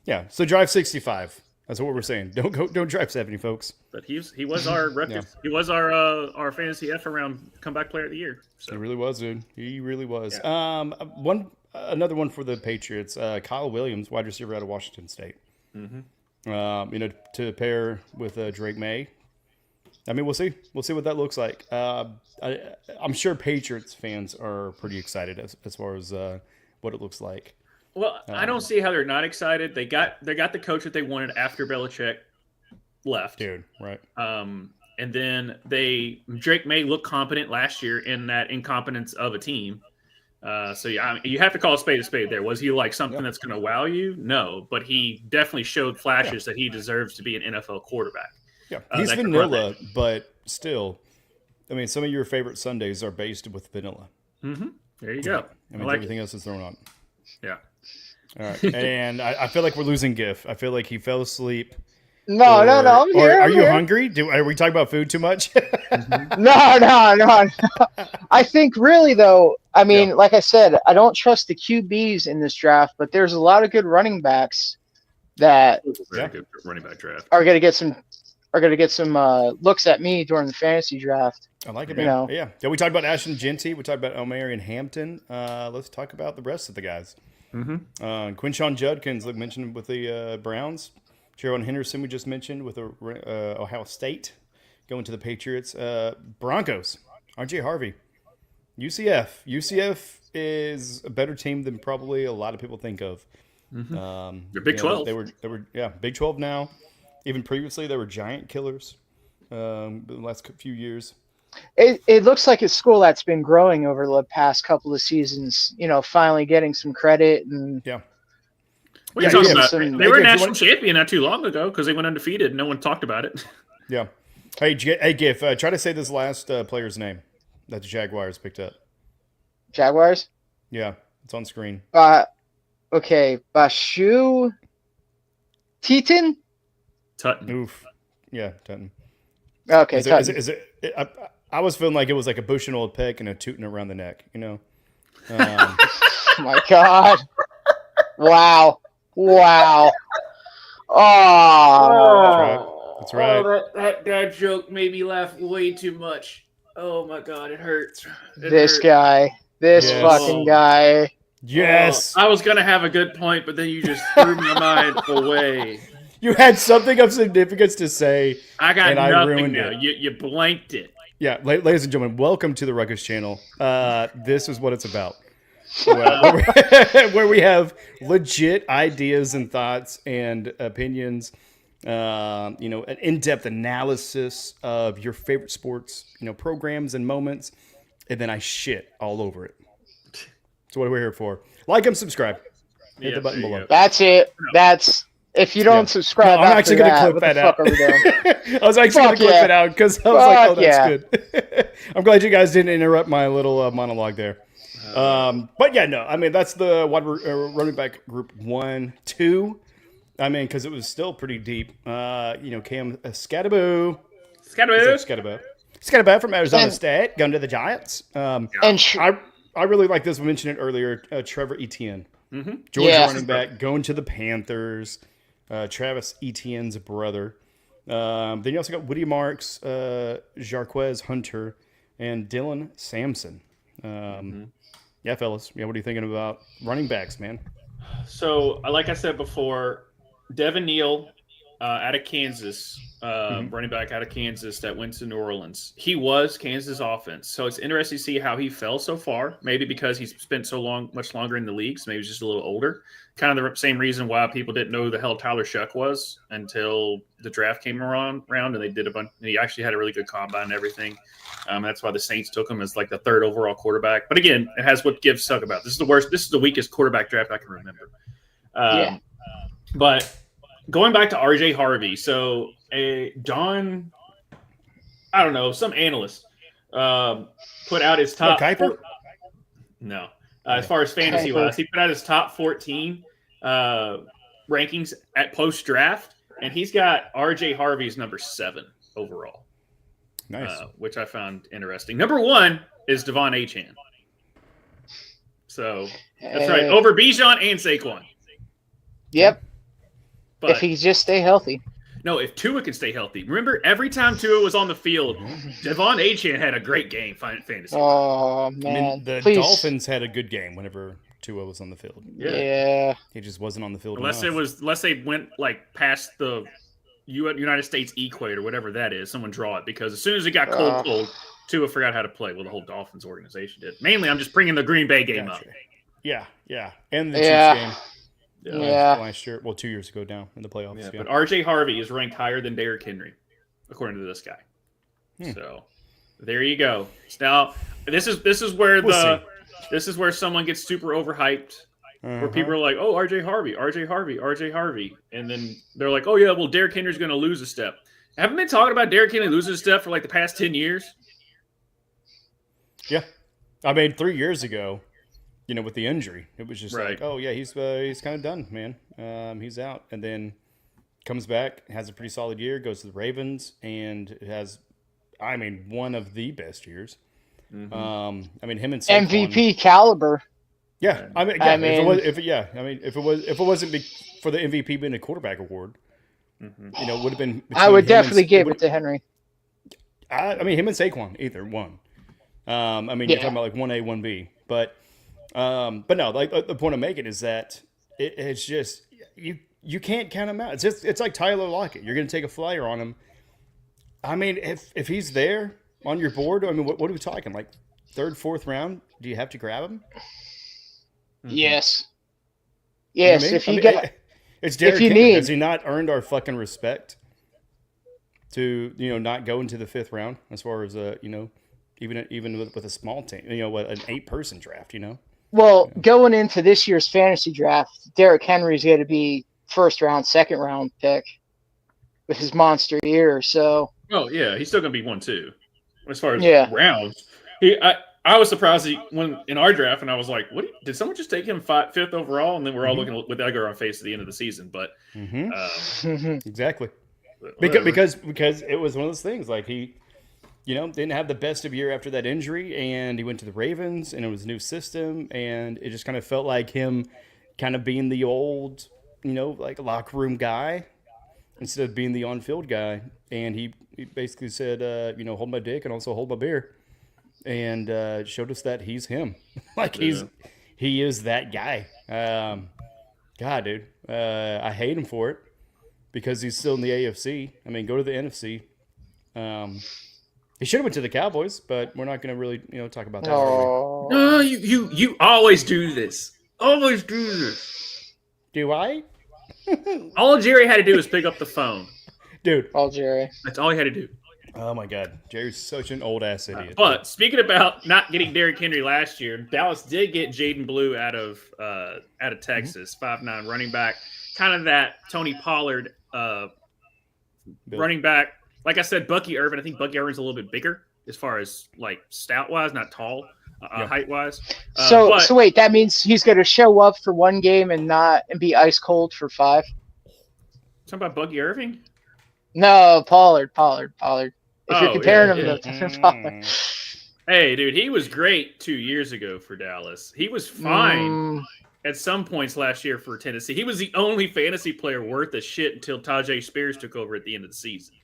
Yeah. So drive 65. That's what we're saying. Don't drive 70, folks. But he was our record. He was our fantasy F around comeback player of the year. So. He really was, dude. He really was. Yeah. Another one for the Patriots. Kyle Williams, wide receiver out of Washington State. Mm-hmm. To pair with Drake May. I mean, we'll see. We'll see what that looks like. I'm sure Patriots fans are pretty excited as far as what it looks like. Well, I don't see how they're not excited. They got the coach that they wanted after Belichick left. Dude, right. And then Drake May looked competent last year in that incompetence of a team. So yeah, you have to call a spade there. Was he like something that's going to wow you? No, but he definitely showed flashes that he deserves to be an NFL quarterback. Yeah, he's vanilla, but still, I mean, some of your favorite Sundays are based with vanilla. Mm-hmm. There you go. I mean, everything else is thrown on. Yeah. All right, and I feel like we're losing GIF. I feel like he fell asleep. No, I'm here. Are you hungry? Are we talking about food too much? No. I think really though, I mean, like I said, I don't trust the QBs in this draft, but there's a lot of good running backs that good running back draft are going to get some looks at me during the fantasy draft. I like it, man. Yeah. We talked about Ashton Genty. We talked about O'Marion Hampton. Let's talk about the rest of the guys. Mm-hmm. Quinshon Judkins, like mentioned with the Browns. Trayvon Henderson, we just mentioned with Ohio State, going to the Patriots. Broncos, R.J. Harvey. UCF. UCF is a better team than probably a lot of people think of. Mm-hmm. They're Big 12. They were Big 12 now. Even previously, they were giant killers the last few years. It looks like a school that's been growing over the past couple of seasons, finally getting some credit. And What are you Yeah, talking yeah, about? some- They were Hey, Giff, national champion not too long ago because they went undefeated. No one talked about it. Yeah. Hey, Giff, try to say this last player's name that the Jaguars picked up. Jaguars. Yeah, it's on screen. Okay, Bashu Teaton. Tutton. Oof. Yeah, Tutton. Okay, Is Tutton. I was feeling like it was like a bush and old peck and a tooting around the neck, you know? Oh my God! Wow! Wow! Oh, That's right. that joke made me laugh way too much. Oh my God, it hurts. this guy, this Yes. fucking guy. Yes. I was gonna have a good point, but then you just threw my mind away. You had something of significance to say. I got And I nothing ruined now. it. You blanked it. Yeah, ladies and gentlemen, welcome to the Ruckus channel. This is what it's about. Where we have legit ideas and thoughts and opinions, an in-depth analysis of your favorite sports, programs and moments, and then I shit all over it. So what are we here for? Like and subscribe. Hit the button below. That's it. That's if you don't subscribe. No, I'm after actually going to that, clip what that the out. fuck are we doing? I was actually going Fuck to clip yeah. it out because I was like, oh, Fuck that's yeah. good. I'm glad you guys didn't interrupt my little monologue there. But yeah, no, I mean, that's the running back group 1, 2. I mean, because it was still pretty deep. Cam Scattaboo. Scattaboo from Arizona And- State, going to the Giants. And I really like this. We mentioned it earlier. Trevor Etienne, Georgia Yeah. running back, going to the Panthers. Travis Etienne's brother. Then you also got Woody Marks, Jarquez Hunter, and Dylan Sampson. Yeah, fellas. Yeah, what are you thinking about running backs, man? So, like I said before, Devin Neal out of Kansas, running back out of Kansas that went to New Orleans. He was Kansas offense. So it's interesting to see how he fell so far. Maybe because he's spent much longer in the leagues. Maybe he's just a little older. Kind of the same reason why people didn't know who the hell Tyler Shuck was until the draft came around and they did a bunch. And he actually had a really good combine and everything. That's why the Saints took him as like the 3rd overall quarterback. But again, it has what gives suck about. This is the worst. This is the weakest quarterback draft I can remember. Yeah. But going back to RJ Harvey, so John, I don't know, some analyst put out his top. Kuiper? No, as far as fantasy wise, he put out his top 14 rankings at post draft, and he's got RJ Harvey's number 7 overall. Nice. Which I found interesting. Number 1 is Devon Achane. So that's right, over Bijan and Saquon. Yep. But If he just stay healthy. no, if Tua can stay healthy. Remember, every time Tua was on the field, Devon Achane had a great game fantasy. Oh I man. mean, the Please. Dolphins had a good game whenever Tua was on the field. Yeah. He just wasn't on the field Unless they went like past the United States equator, whatever that is, someone draw it, because as soon as it got cold, Tua forgot how to play. Well, the whole Dolphins organization did. Mainly, I'm just bringing the Green Bay game up. Yeah. And the Yeah. Chiefs game Yeah. last year. Well, 2 years ago now in the playoffs. Yeah, Yeah. but RJ Harvey is ranked higher than Derrick Henry, according to this guy. Hmm. So there you go. Now this is where We'll this is where someone gets super overhyped. Where people are like, "Oh, RJ Harvey," and then they're like, "Oh yeah, well Derrick Henry's going to lose a step." Haven't been talking about Derrick Henry losing a step for like the past 10 years. Yeah. I mean, 3 years ago, with the injury, it was just Right. like, oh yeah, he's kind of done, man. He's out, and then comes back, has a pretty solid year, goes to the Ravens, and has, I mean, one of the best years. Him and Saquon, MVP caliber. Yeah, I mean- if it wasn't for the MVP being a quarterback award, it would have been. I would definitely give give it to Henry. I mean, him and Saquon, either one. You're talking about like 1A, 1B, but no, like the point I'm making is that it's just you can't count him out. It's like Tyler Lockett. You're going to take a flyer on him. I mean, if he's there on your board, I mean, what are we talking? Like 3rd, 4th round? Do you have to grab him? Yes. You know Yes. what I mean? If you I mean, get, it's Derrick if you Henry. need- Has he not earned our fucking respect to not go into the 5th round as far as even with a small team, an 8-person draft, Well, going into this year's fantasy draft, Derrick Henry's going to be first round, second round pick with his monster year. So, Oh yeah, he's still gonna be 1-2 as far as Yeah. rounds. I was surprised when in our draft, and I was like, "What? Did someone just take him fifth overall?" And then we're all looking with Edgar on face at the end of the season. But Exactly. whatever. Because it was one of those things like he, didn't have the best of year after that injury, and he went to the Ravens, and it was a new system, and it just kind of felt like him kind of being the old, like locker room guy instead of being the on-field guy. And he basically said, hold my dick and also hold my beer, and showed us that he's him. Like he is that guy. God, dude, I hate him for it because he's still in the AFC. I mean, go to the NFC. He should have went to the Cowboys, but we're not going to really, talk about that. Oh, No, you always do this. Always do this. Do I? All Jerry had to do was pick up the phone. Dude. all Jerry. That's all he had to do. Oh, my God. Jerry's such an old-ass idiot. But speaking about not getting Derrick Henry last year, Dallas did get Jaden Blue out of Texas, 5'9" running back. Kind of that Tony Pollard running back. Like I said, Bucky Irvin. I think Bucky Irvin's a little bit bigger as far as like stout-wise, not tall, height-wise. So wait, that means he's going to show up for one game and be ice cold for 5? Talking about Bucky Irving? No, Pollard. If you're comparing him to Pollard. Hey, dude, he was great 2 years ago for Dallas. He was fine at some points last year for Tennessee. He was the only fantasy player worth a shit until Tajay Spears took over at the end of the season.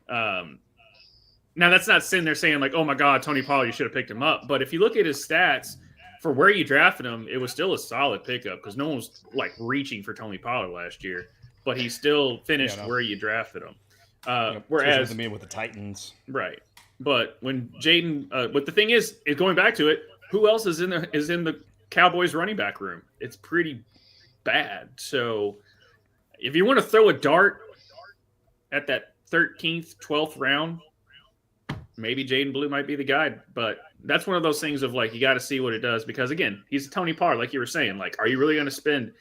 Now, that's not sitting there saying like, oh my God, Tony Pollard, you should have picked him up. But if you look at his stats for where you drafted him, it was still a solid pickup because no one was like reaching for Tony Pollard last year. But he still finished where you drafted him. Whereas with the Titans, right? But when Jaden, but the thing is going back to it, who else is in the Cowboys running back room? It's pretty bad. So if you want to throw a dart at that 13th, 12th round, maybe Jaden Blue might be the guy. But that's one of those things of like you got to see what it does because again, he's Tony Pollard, like you were saying. Like, are you really going to spend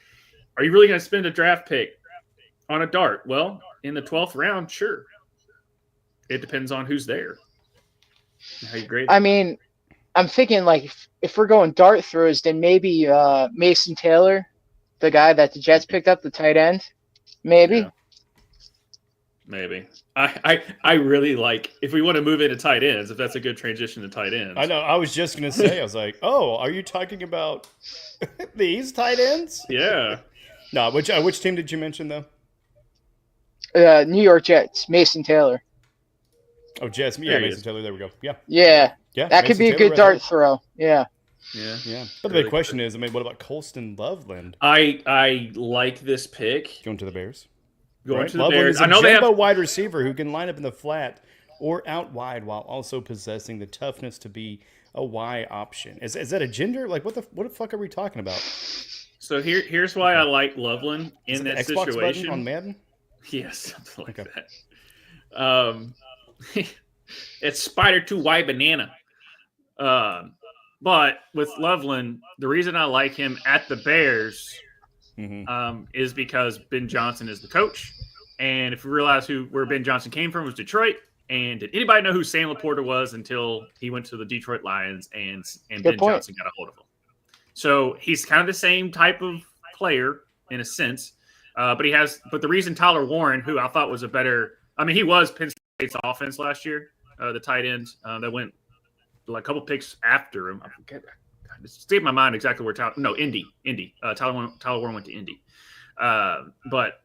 a draft pick on a dart? Well, in the 12th round, sure. It depends on who's there. How you grade it. I mean, I'm thinking like if we're going dart throws, then maybe Mason Taylor, the guy that the Jets picked up, the tight end, maybe. Yeah. Maybe. I really like if we want to move into tight ends, if that's a good transition to tight ends. I know. I was just gonna say. I was like, oh, are you talking about these tight ends? Yeah. No. Which team did you mention though? New York Jets, Mason Taylor. Oh, Jets. Yeah, Mason Taylor. There we go. Yeah. Yeah. Yeah. That could be a good dart throw. Yeah. Yeah. But the big question is, I mean, what about Colston Loveland? I like this pick. Going to the Bears. Going to the Loveland Bears. is a I know they have jumbo wide receiver who can line up in the flat or out wide while also possessing the toughness to be a Y option. Is that a gender? Like what the fuck are we talking about? So here's why I like Loveland in that Xbox situation. button on Madden? Yes, something like that. It's Spider 2 Y Banana. But with Loveland, the reason I like him at the Bears is because Ben Johnson is the coach. And if you realize where Ben Johnson came from was Detroit. And did anybody know who Sam Laporta was until he went to the Detroit Lions and Ben Johnson got a hold of him? So he's kind of the same type of player in a sense. But the reason Tyler Warren, who I thought was he was Penn State's offense last year, the tight end that went like a couple picks after him. I forget. It's stayed in my mind exactly where Indy. Tyler Warren went to Indy. But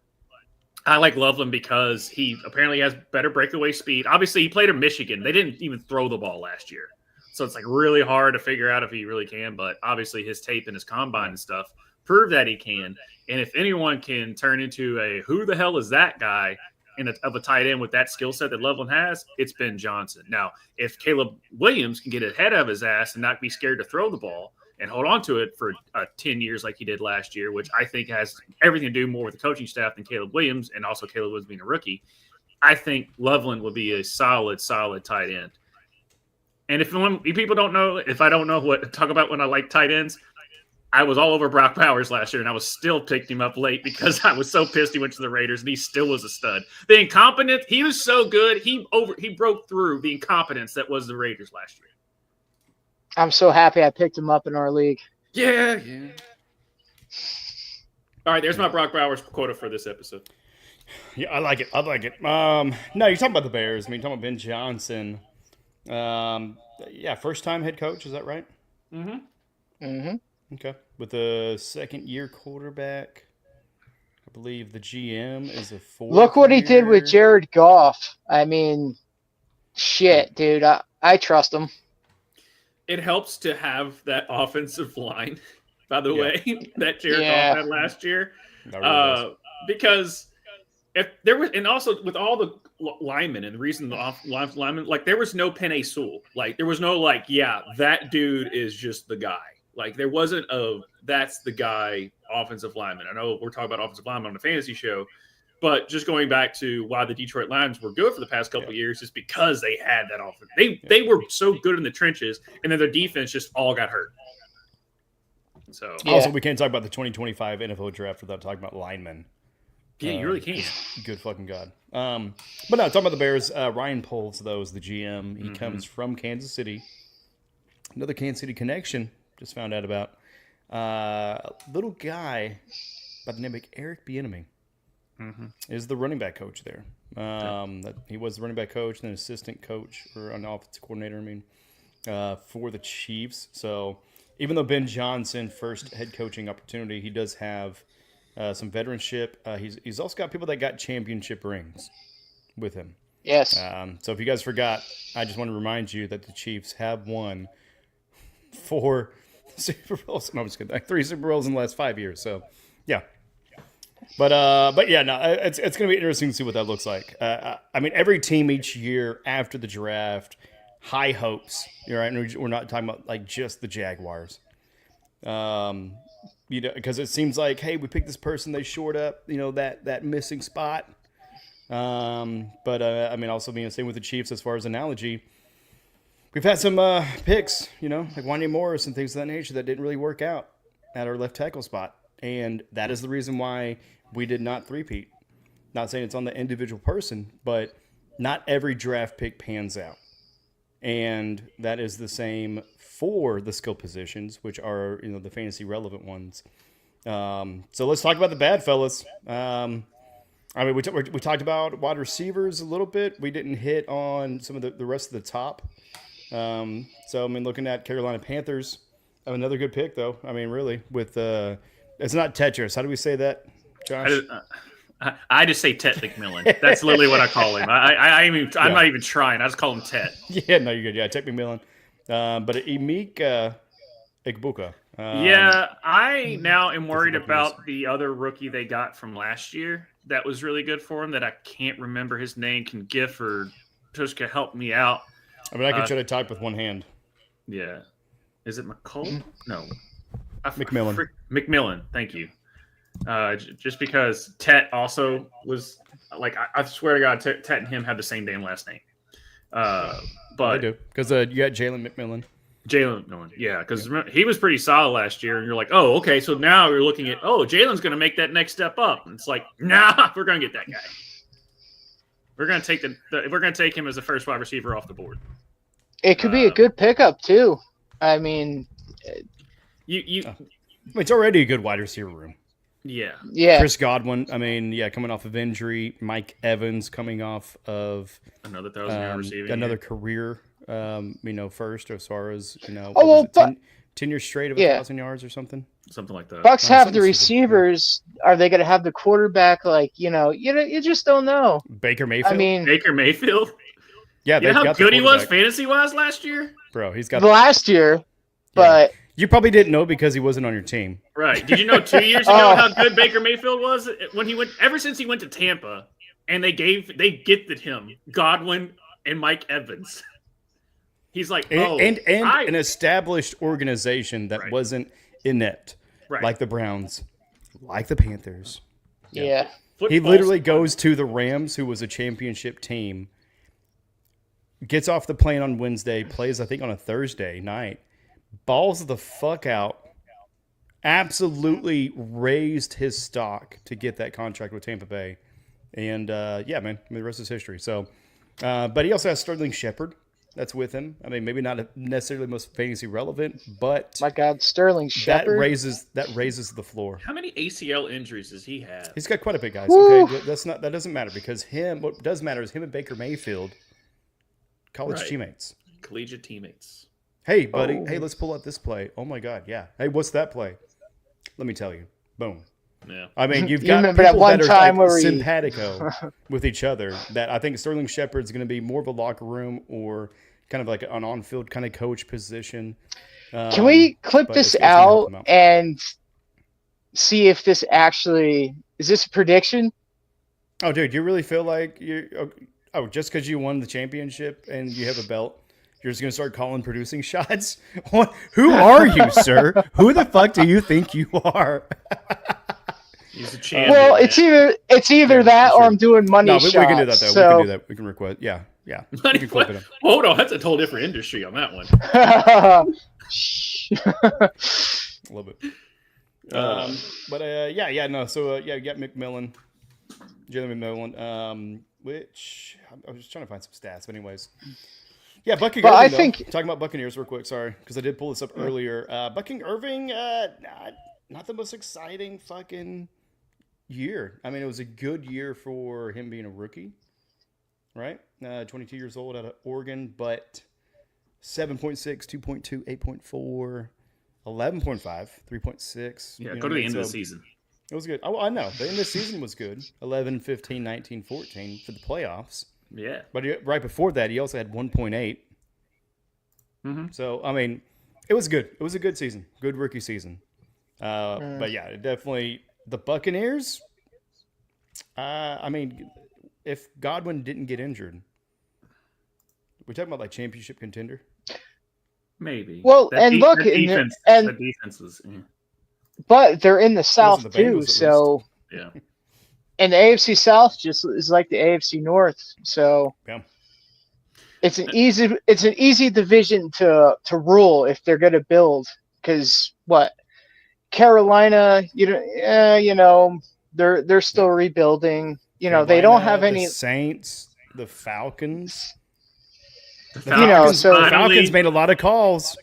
I like Loveland because he apparently has better breakaway speed. Obviously, he played in Michigan. They didn't even throw the ball last year. So it's like really hard to figure out if he really can. But obviously, his tape and his combine and stuff prove that he can. And if anyone can turn into a who the hell is that guy of a tight end with that skill set that Loveland has, it's Ben Johnson. Now, if Caleb Williams can get ahead of his ass and not be scared to throw the ball and hold on to it for 10 years like he did last year, which I think has everything to do more with the coaching staff than Caleb Williams and also Caleb Williams being a rookie, I think Loveland would be a solid tight end. And if people don't know, if I don't know what to talk about when I like tight ends, I was all over Brock Bowers last year, and I was still picking him up late because I was so pissed he went to the Raiders, and he still was a stud. The incompetence, he was so good. He broke through the incompetence that was the Raiders last year. I'm so happy I picked him up in our league. Yeah. All right, there's my Brock Bowers quota for this episode. Yeah, I like it. No, you're talking about the Bears. I mean, you're talking about Ben Johnson. First time head coach. Is that right? Mm-hmm. Okay. With a second-year quarterback. I believe the GM is a fourth. Look what he did with year. Jared Goff. I mean, shit, dude. I trust him. It helps to have that offensive line, by the way, that Jared Goff had last year. Because if there was, and also with all the linemen, and the reason the linemen, like there was no Penei Sewell. Like there was no that dude is just the guy. Like there wasn't that's the guy offensive lineman. I know we're talking about offensive lineman on the fantasy show, but just going back to why the Detroit Lions were good for the past couple of years is because they had that offense. They were so good in the trenches, and then their defense just all got hurt. So also, we can't talk about the 2025 NFL draft without talking about linemen. Yeah, you really can't. Good fucking God. But no, talking about the Bears, Ryan Poles, though, is the GM. He comes from Kansas City. Another Kansas City connection. Just found out about a little guy by the name of Eric Bieniemy is the running back coach there. He was the running back coach, then assistant coach or an offensive coordinator. For the Chiefs. So even though Ben Johnson first head coaching opportunity, he does have some veteranship. He's also got people that got championship rings with him. Yes. So if you guys forgot, I just want to remind you that the Chiefs have won 4 Super Bowls. No, I'm just kidding. Like 3 Super Bowls in the last 5 years. So, yeah. But yeah, no, it's going to be interesting to see what that looks like. I mean, every team each year after the draft, high hopes. You're right. And we're not talking about like just the Jaguars. Because it seems like, hey, we picked this person, they shored up, that missing spot. But I mean, also being the same with the Chiefs as far as analogy. We've had some picks, like Wanya Morris and things of that nature that didn't really work out at our left tackle spot. And that is the reason why we did not three-peat. Not saying it's on the individual person, but not every draft pick pans out. And that is the same for the skill positions, which are, the fantasy relevant ones. So let's talk about the bad fellas. I mean, we talked about wide receivers a little bit. We didn't hit on some of the rest of the top. So, I mean, looking at Carolina Panthers, another good pick, though. I mean, really, with it's not Tetris. How do we say that, Josh? I just say Tet McMillan. That's literally what I call him. I'm not even trying. I just call him Tet. Yeah, no, you're good. Yeah, Tet McMillan. But Emeka Egbuka. I now am worried about the other rookie they got from last year that was really good for him that I can't remember his name. Can Giff or Tvshka help me out? I mean, I can try to type with one hand. Yeah. Is it McColl? No. McMillan. McMillan. Thank you. Just because Tet also was like, I swear to God, Tet and him have the same damn last name. But I do because you got Jalen McMillan. Yeah, because he was pretty solid last year, and you're like, oh, okay, so now you're looking at, Jalen's going to make that next step up, and it's like, nah, we're going to get that guy. We're going to take him as the first wide receiver off the board. It could be a good pickup too. I mean, it's already a good wide receiver room. Yeah. Chris Godwin. I mean, coming off of injury. Mike Evans coming off of another 1,000-yard receiving. Another career. First as far as 10 years straight of 1,000 yards or something like that. Bucks have the receivers. Are they going to have the quarterback? You just don't know. Baker Mayfield. I mean, Baker Mayfield. Yeah, you know how good he was fantasy wise last year. Bro, he's got last year, but you probably didn't know because he wasn't on your team. Right? Did you know 2 years ago how good Baker Mayfield was when he went? Ever since he went to Tampa, and they gifted him Godwin and Mike Evans. He's like, an established organization that wasn't inept, right. Like the Browns, like the Panthers. Yeah. He literally goes to the Rams, who was a championship team, gets off the plane on Wednesday, plays, I think, on a Thursday night, balls the fuck out, absolutely raised his stock to get that contract with Tampa Bay. And yeah, man, I mean, the rest is history. So, but he also has Sterling Shepard that's with him. I mean, maybe not necessarily most fantasy relevant, but My God, Sterling that Shepard. raises the floor. How many ACL injuries does he have? He's got quite a bit, guys. Woo. Okay, that doesn't matter because what does matter is him and Baker Mayfield, college Right. teammates. Collegiate teammates. Hey, buddy. Oh. Hey, let's pull up this play. Oh my God, yeah. Hey, what's that play? Let me tell you. Boom. Yeah. I mean, you've You got remember that people one that are time like where we- simpatico with each other. That I think Sterling Shepard's going to be more of a locker room or kind of like an on-field kind of coach position. Can we clip but this it's gonna help out them out. and see if this actually is this a prediction? Oh, dude, you really feel like just because you won the championship and you have a belt, you're just gonna start calling producing shots? What? Who are you, sir? Who the fuck do you think you are? He's a champion. Well, man. it's either that sure. or I'm doing money No, we shots. can do that though. So, We can do that. We can request. Yeah. We can clip it up. Hold on, that's a whole different industry on that one. Love it. But yeah, no. So you got McMillan, Jalen McMillan, which I was just trying to find some stats. But anyways, yeah, Bucky But Irving. I though. think- Talking about Buccaneers real quick. Sorry, because I did pull this up earlier. Bucky Irving, not the most exciting fucking year. I mean, it was a good year for him being a rookie, right? 22 years old out of Oregon, but 7.6, 2.2, 8.4. 11.5, 3.6. Yeah, you know go what to I the mean? end of the So season. It was good. Oh, I know. The end of the season was good. 11, 15, 19, 14 for the playoffs. Yeah. But right before that, he also had 1.8. Mhm. So, I mean, it was good. It was a good season. Good rookie season. But yeah, it definitely the Buccaneers. I mean, if Godwin didn't get injured, we're talking about like championship contender. Maybe. Well, That and look, that and- defense, and- that defense was but they're in the South the too, Bengals, at so yeah. and the AFC South just is like the AFC North, so Yeah. it's an easy division to rule if they're going to build. Because what Carolina, they're still rebuilding. They don't Carolina, have any. The Saints, the Falcons. The Falcons so- the Falcons made a lot of calls.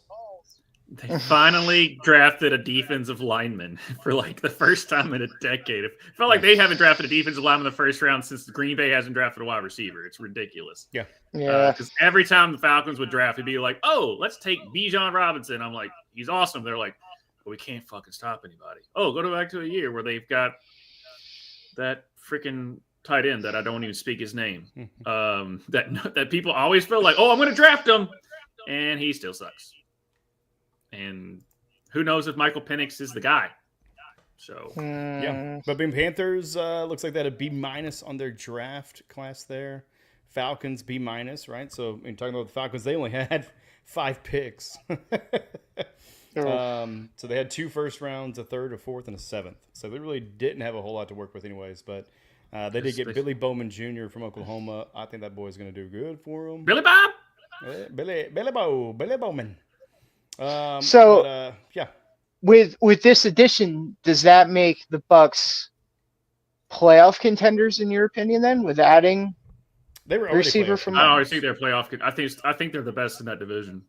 They finally drafted a defensive lineman for like the first time in a decade. It felt like they haven't drafted a defensive lineman in the first round since Green Bay hasn't drafted a wide receiver. It's ridiculous. Yeah. Yeah, Because every time the Falcons would draft, it'd be like, oh, let's take Bijan Robinson. I'm like, he's awesome. They're like, well, we can't fucking stop anybody. Oh, go back to a year where they've got that freaking tight end that I don't even speak his name. That people always feel like, oh, I'm going to draft him. And he still sucks. And who knows if Michael Penix is the guy. So, Yeah, but being Panthers looks like they had a B- on their draft class there. Falcons B-, right? So, in talking about the Falcons, they only had 5 picks. So they had 2 first rounds, a third, a fourth, and a 7th. So they really didn't have a whole lot to work with, anyways. But they did get Billy Bowman Jr. from Oklahoma. I think that boy's going to do good for him. Billy Bob? Billy Bowman. Yeah. with this addition, does that make the Bucks playoff contenders in your opinion? Then with adding They were already receiver playoff from- I always think they're playoff. I think they're the best in that division.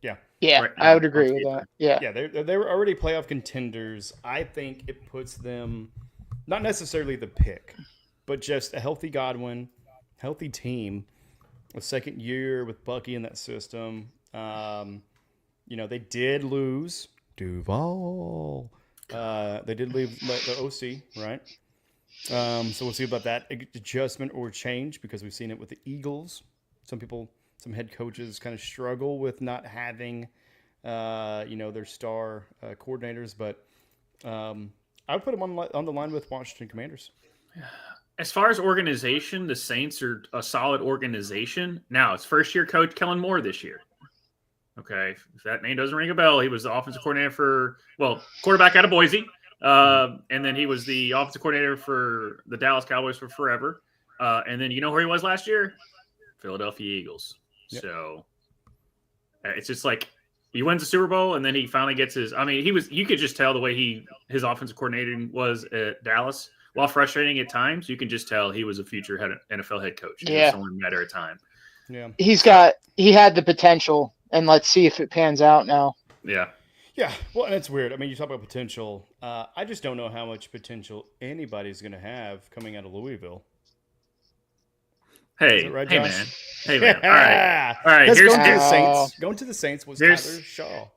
yeah, Right I now, would agree on with paper. that. Yeah, Yeah, they were already playoff contenders. I think it puts them, not necessarily the pick, but just a healthy Godwin, healthy team, a second year with Bucky in that system. They did lose Duval. They did leave the OC, right? So we'll see about that adjustment or change because we've seen it with the Eagles. Some head coaches kind of struggle with not having, their star coordinators. But I would put them on the line with Washington Commanders. As far as organization, the Saints are a solid organization. Now, it's first-year coach Kellen Moore this year. Okay, if that name doesn't ring a bell, he was the offensive coordinator quarterback out of Boise. And then he was the offensive coordinator for the Dallas Cowboys for forever. And then you know where he was last year? Philadelphia Eagles. Yep. So it's just like He wins the Super Bowl, and then he finally gets his. I mean, you could just tell the way his offensive coordinating was at Dallas. While frustrating at times, you can just tell he was a future NFL head coach. It was only a matter of time. Yeah. He had the potential, and let's see if it pans out now. Yeah. Yeah. Well, and it's weird. I mean, you talk about potential. I just don't know how much potential anybody's going to have coming out of Louisville. Hey, right, hey, Josh? man. Hey, man. All right. All right. Let's Here's go to the Saints. Going to the Saints was Tyler Shaw.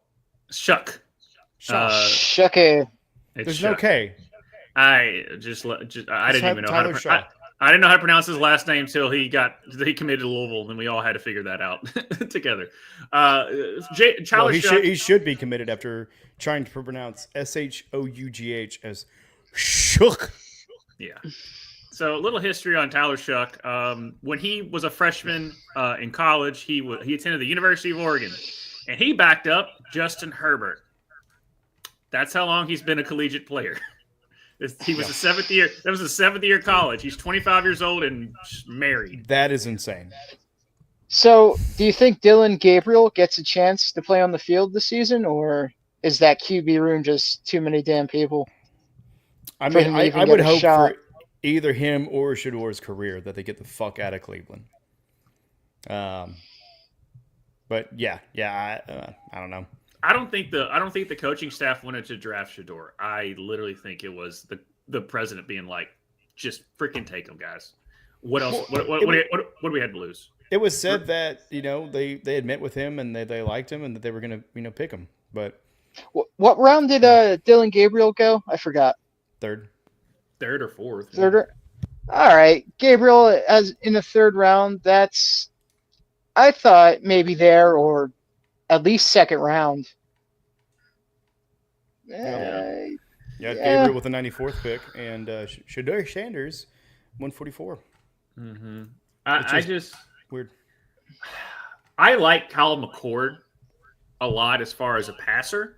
Shuck. Shucky. There's Shuck. no K. I didn't even know how to. I didn't know how to pronounce his last name till he committed to Louisville, and we all had to figure that out together. He should be committed after trying to pronounce Shough as Shook. Yeah. So a little history on Tyler Shuck. When he was a freshman in college, he attended the University of Oregon, and he backed up Justin Herbert. That's how long he's been a collegiate player. He was a seventh year. That was a seventh-year college. He's 25 years old and married. That is insane. So, do you think Dylan Gabriel gets a chance to play on the field this season, or is that QB room just too many damn people? I mean, I would hope for either him or Shador's career that they get the fuck out of Cleveland. But yeah, I don't know. I don't think the coaching staff wanted to draft Shador. I literally think it was the president being like, just freaking take him, guys. What else? What do we have to lose? It was said that they had met with him and they liked him and that they were gonna pick him. But what round did Dylan Gabriel go? I forgot. Third or fourth. Third. All right, Gabriel as in the third round. That's I thought maybe there or at least second round. Yeah, Gabriel with the 94th pick and Shador Sanders 144. Mm-hmm. I just weird. I like Kyle McCord a lot as far as a passer,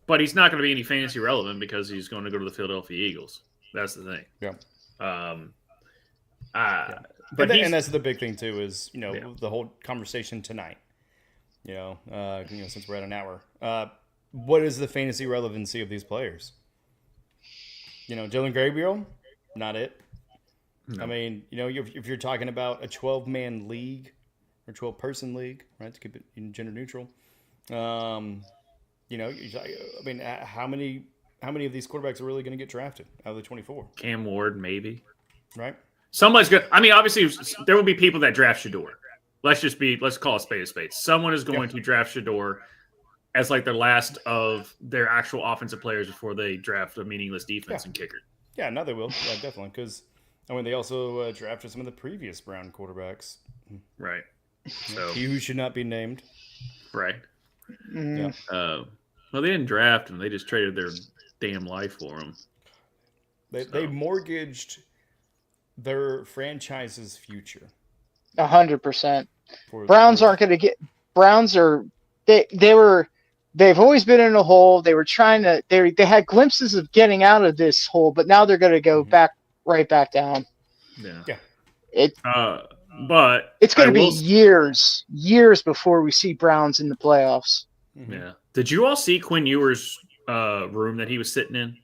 but he's not going to be any fantasy relevant because he's going to go to the Philadelphia Eagles. That's the thing. Yeah. But that's the big thing too is the whole conversation tonight. Since we're at an hour, what is the fantasy relevancy of these players? Dylan Gabriel, not it. No. I mean, if you're talking about a 12-man league or 12-person league, right, to keep it gender neutral, I mean, how many of these quarterbacks are really going to get drafted out of the 24? Cam Ward, maybe. Right. Someone's good. I mean, obviously, there will be people that draft Shador. Let's call a spade a spade. Someone is going to draft Shador as like the last of their actual offensive players before they draft a meaningless defense and kicker. Yeah, no, they will. Yeah, definitely. Because, they also drafted some of the previous Brown quarterbacks. Right. So he who should not be named. Right. Mm-hmm. Yeah. Well, they didn't draft him. They just traded their damn life for him. They mortgaged their franchise's future. 100%. Browns aren't going to get. Browns are. They've always been in a hole. They were trying to. They had glimpses of getting out of this hole, but now they're going to go right back down. Yeah. But it's going to be years before we see Browns in the playoffs. Mm-hmm. Yeah. Did you all see Quinn Ewers' room that he was sitting in?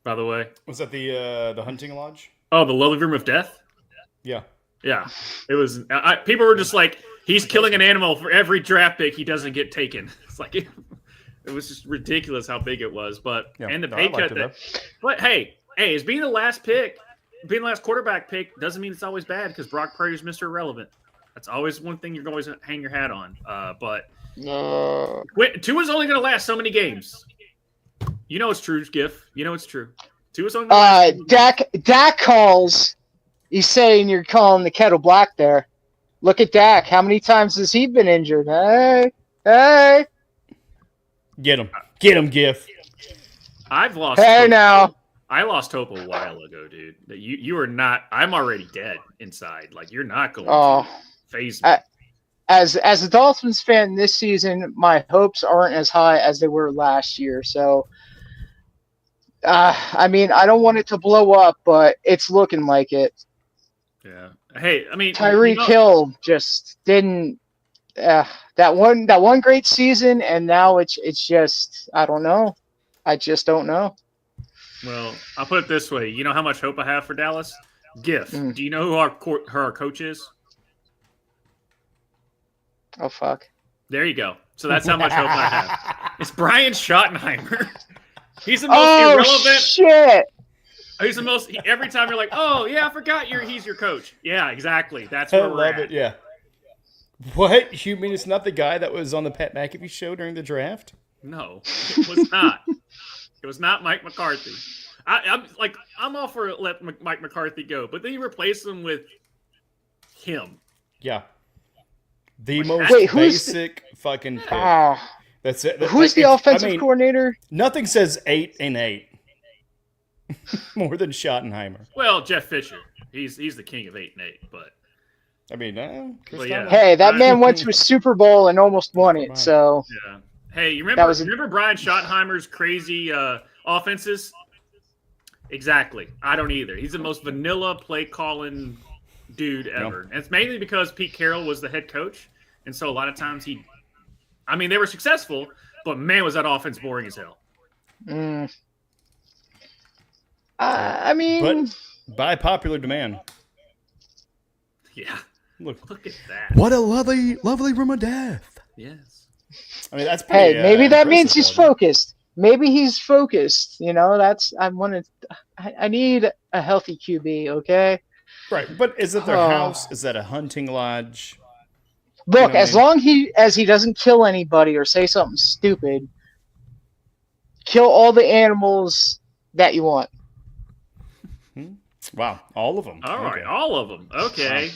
By the way, was that the hunting lodge? Oh, the lowly room of death. Yeah. Yeah, it was. People were just like, he's killing an animal for every draft pick he doesn't get taken. It's like it was just ridiculous how big it was. But and the pay cut. But hey, is being the last quarterback pick doesn't mean it's always bad because Brock Purdy's Mr. Irrelevant. That's always one thing you're going to hang your hat on. But Tua's only going to last so many games. It's true, Giff. It's true. Tua's only. Dak calls. He's saying you're calling the kettle black there. Look at Dak. How many times has he been injured? Hey. Get him, Giff. I've lost. Hey, hope. now. I lost hope a while ago, dude. That you are not. I'm already dead inside. Like you're not going to phase me. As a Dolphins fan this season, my hopes aren't as high as they were last year. So, I mean, I don't want it to blow up, but it's looking like it. Yeah. Hey, I mean, Tyreek Hill just didn't. that one great season, and now it's just I don't know. I just don't know. Well, I'll put it this way. You know how much hope I have for Dallas? GIF. Mm. Do you know who our coach is? Oh fuck. There you go. So that's how much hope I have. It's Brian Schottenheimer. He's the most Oh irrelevant. shit! He's the most. Every time you're like, oh yeah, I forgot he's your coach. Yeah, exactly. That's I where we're love at. it. Yeah. What? You mean it's not the guy that was on the Pat McAfee show during the draft? No, it was not. It was not Mike McCarthy. I'm all for let Mike McCarthy go, but then you replace him with him. Yeah. The Wait, most who's basic fucking pick. Ah, That's it. who's the offensive coordinator? Nothing says 8-8 more than Schottenheimer. Well, Jeff Fisher. He's the king of 8-8, but I mean, Chris Well, yeah. Tomlin. Hey, that man went to a Super Bowl and almost won it. So yeah. Hey, you That was remember Brian Schottenheimer's crazy offenses? Exactly. I don't either. He's the most vanilla play calling dude ever. And it's mainly because Pete Carroll was the head coach. And so a lot of times they were successful, but man, was that offense boring as hell. I mean, But by popular demand. Yeah. Look Look at that. what a lovely room of death. Yes. I mean, that's pretty, hey, maybe that means impressive, he's though. focused. Maybe he's focused. You know, I need a healthy QB. Okay. Right, but is it their Oh. house? Is that a hunting lodge? Look, know as what I long as he doesn't kill anybody or say something stupid, kill all the animals that you want. Wow, all of them. All right, Okay. all of them. Okay.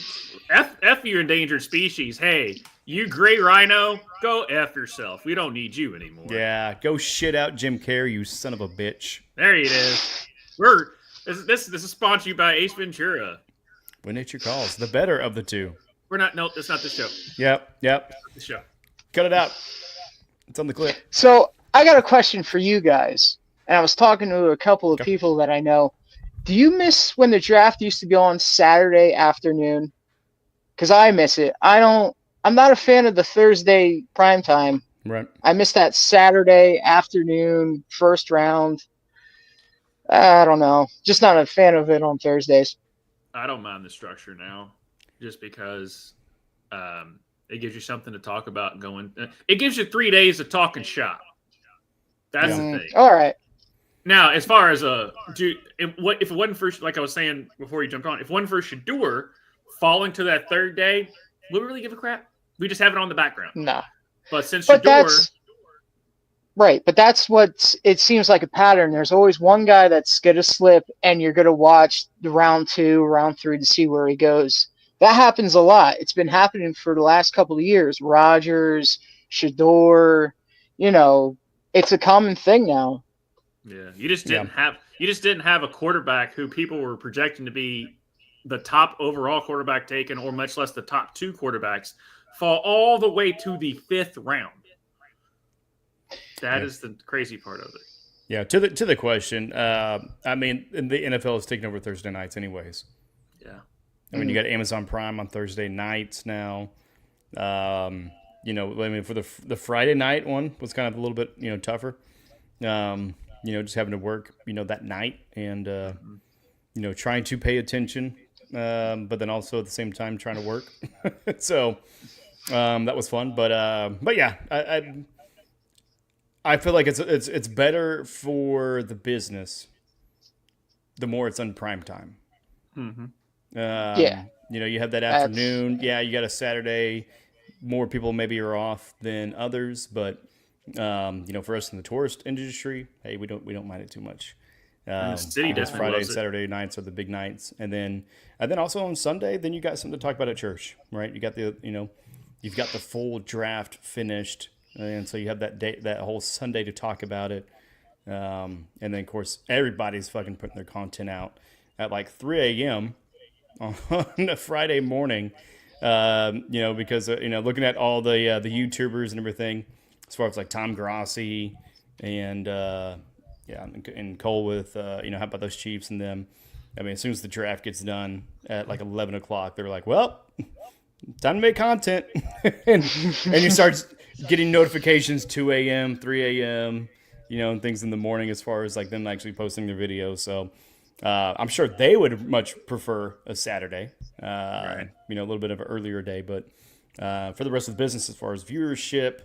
F you endangered species. Hey, you gray rhino, go F yourself. We don't need you anymore. Yeah, go shit out Jim Carrey, you son of a bitch. There it is. This is sponsored to you by Ace Ventura. When nature calls, the better of the two. Nope, that's not the show. Yep. The show. Cut it out. It's on the clip. So I got a question for you guys, and I was talking to a couple of Okay. people that I know. Do you miss when the draft used to be on Saturday afternoon? Because I miss it. I'm not a fan of the Thursday primetime. Right. I miss that Saturday afternoon first round. I don't know. Just not a fan of it on Thursdays. I don't mind the structure now, just because it gives you something to talk about going. It gives you 3 days of talking shop. That's the thing. All right. Now, as far as if it wasn't for, like I was saying before you jumped on, if it wasn't for Shador falling to that third day, would we really give a crap? We just have it on the background. No. But since But Shador, that's what it seems like a pattern. There's always one guy that's going to slip, and you're going to watch the round 2, round 3 to see where he goes. That happens a lot. It's been happening for the last couple of years. Rodgers, Shador, it's a common thing now. yeah, you just didn't have a quarterback who people were projecting to be the top overall quarterback taken, or much less the top 2 quarterbacks, fall all the way to the 5th round. That is the crazy part of it. Yeah. To the question, I mean, the NFL is taking over Thursday nights, anyways. Yeah. I mean, you got Amazon Prime on Thursday nights now. I mean, for the Friday night one was kind of a little bit, tougher. Just having to work, that night and, trying to pay attention, but then also at the same time trying to work. So that was fun. But yeah, I feel like it's better for the business the more it's on prime time. Mm-hmm. Yeah. You have that afternoon. Yeah, you got a Saturday. More people maybe are off than others, but for us in the tourist industry, hey, we don't mind it too much. The city definitely Friday, loves it. Saturday nights are the big nights, and then also on Sunday, then you got something to talk about at church, right? You got you've got the full draft finished, and so you have that whole Sunday to talk about it. And then of course everybody's fucking putting their content out at like 3 a.m. on a Friday morning, because looking at all the YouTubers and everything, as far as like Tom Grossi and and Cole with how about those Chiefs and them. I mean, as soon as the draft gets done at like 11 o'clock, they're like, well, time to make content. and you start getting notifications 2 a.m., 3 a.m., and things in the morning as far as like them actually posting their videos. So I'm sure they would much prefer a Saturday, Right. a little bit of an earlier day. But for the rest of the business, as far as viewership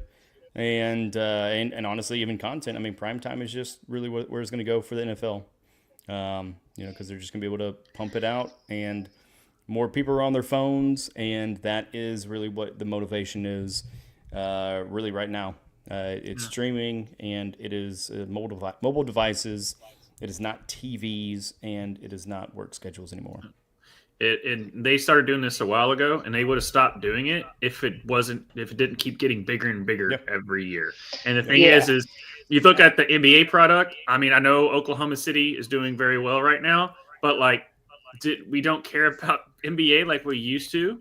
and honestly, even content, I mean, prime time is just really where it's going to go for the NFL. Because they're just going to be able to pump it out, and more people are on their phones, and that is really what the motivation is really right now. It's streaming, and it is mobile devices. It is not TVs, and it is not work schedules anymore. And they started doing this a while ago, and they would have stopped doing it if it didn't keep getting bigger and bigger every year. And the thing is you look at the NBA product. I mean, I know Oklahoma City is doing very well right now, but like, we don't care about NBA like we used to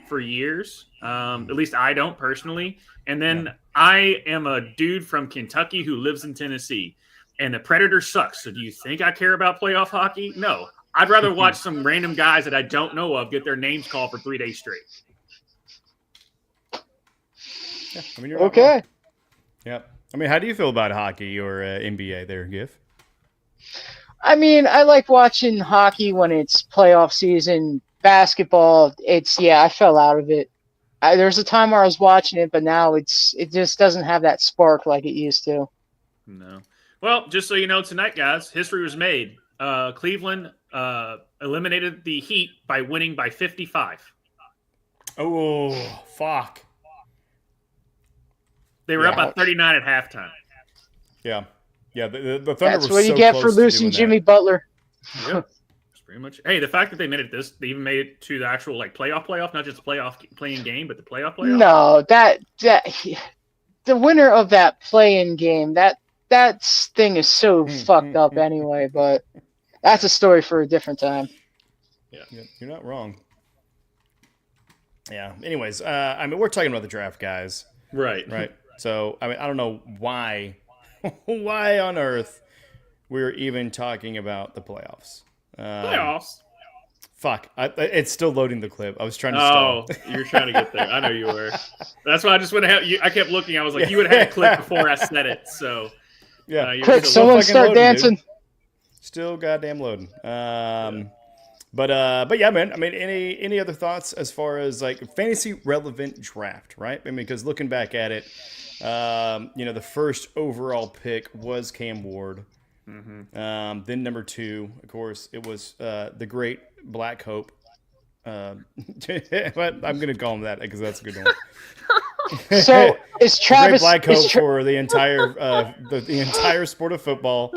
for years. At least I don't personally. And then I am a dude from Kentucky who lives in Tennessee, and the Predator sucks. So do you think I care about playoff hockey? No. I'd rather watch some random guys that I don't know of get their names called for 3 days straight. Yeah, I mean, you're not wrong. Yeah. I mean, how do you feel about hockey or NBA there, Gif? I mean, I like watching hockey when it's playoff season. Basketball, I fell out of it. There's a time where I was watching it, but now it just doesn't have that spark like it used to. No. Well, just so you know, tonight, guys, history was made. Cleveland eliminated the Heat by winning by 55. Oh, fuck. They were up by 39 at halftime. Yeah. Yeah, the Thunder That's were what you so get close for to losing doing Jimmy that. Butler. Yep. That's pretty much. Hey, the fact that they made it they even made it to the actual like playoff, not just playing game, but the playoff. No, that the winner of that play-in game, that thing is so fucked up anyway, but that's a story for a different time. Yeah, you're not wrong. Yeah. Anyways, I mean, we're talking about the draft, guys. Right. So, I mean, I don't know why on earth we're even talking about the playoffs. Playoffs? Fuck. It's still loading the clip. I was trying to stall. Oh, you're trying to get there. I know you were. That's why I just went ahead. I kept looking. I was like, you would have had a clip before I said it. So, yeah. Quick, someone start loading, dancing. Dude. Still goddamn loading. But yeah, man. I mean, any other thoughts as far as like fantasy relevant draft, right? I mean, because looking back at it, the first overall pick was Cam Ward. Mm-hmm. Then number 2, of course, it was the great Black Hope. But I'm gonna call him that because that's a good one. So is Travis the great Black Hope for the entire the entire sport of football?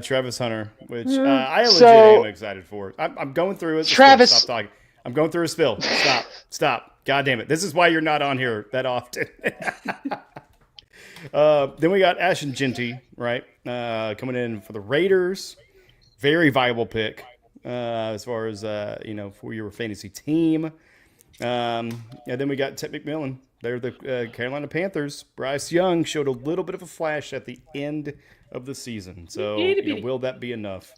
Travis Hunter, which I legit am excited for. I'm going through it. Travis, stop talking. I'm going through a spill. Stop. God damn it. This is why you're not on here that often. Then we got Ashton Genty, right? Coming in for the Raiders. Very viable pick as far as, for your fantasy team. And then we got Ted McMillan. They're the Carolina Panthers. Bryce Young showed a little bit of a flash at the end of the season. So, will that be enough?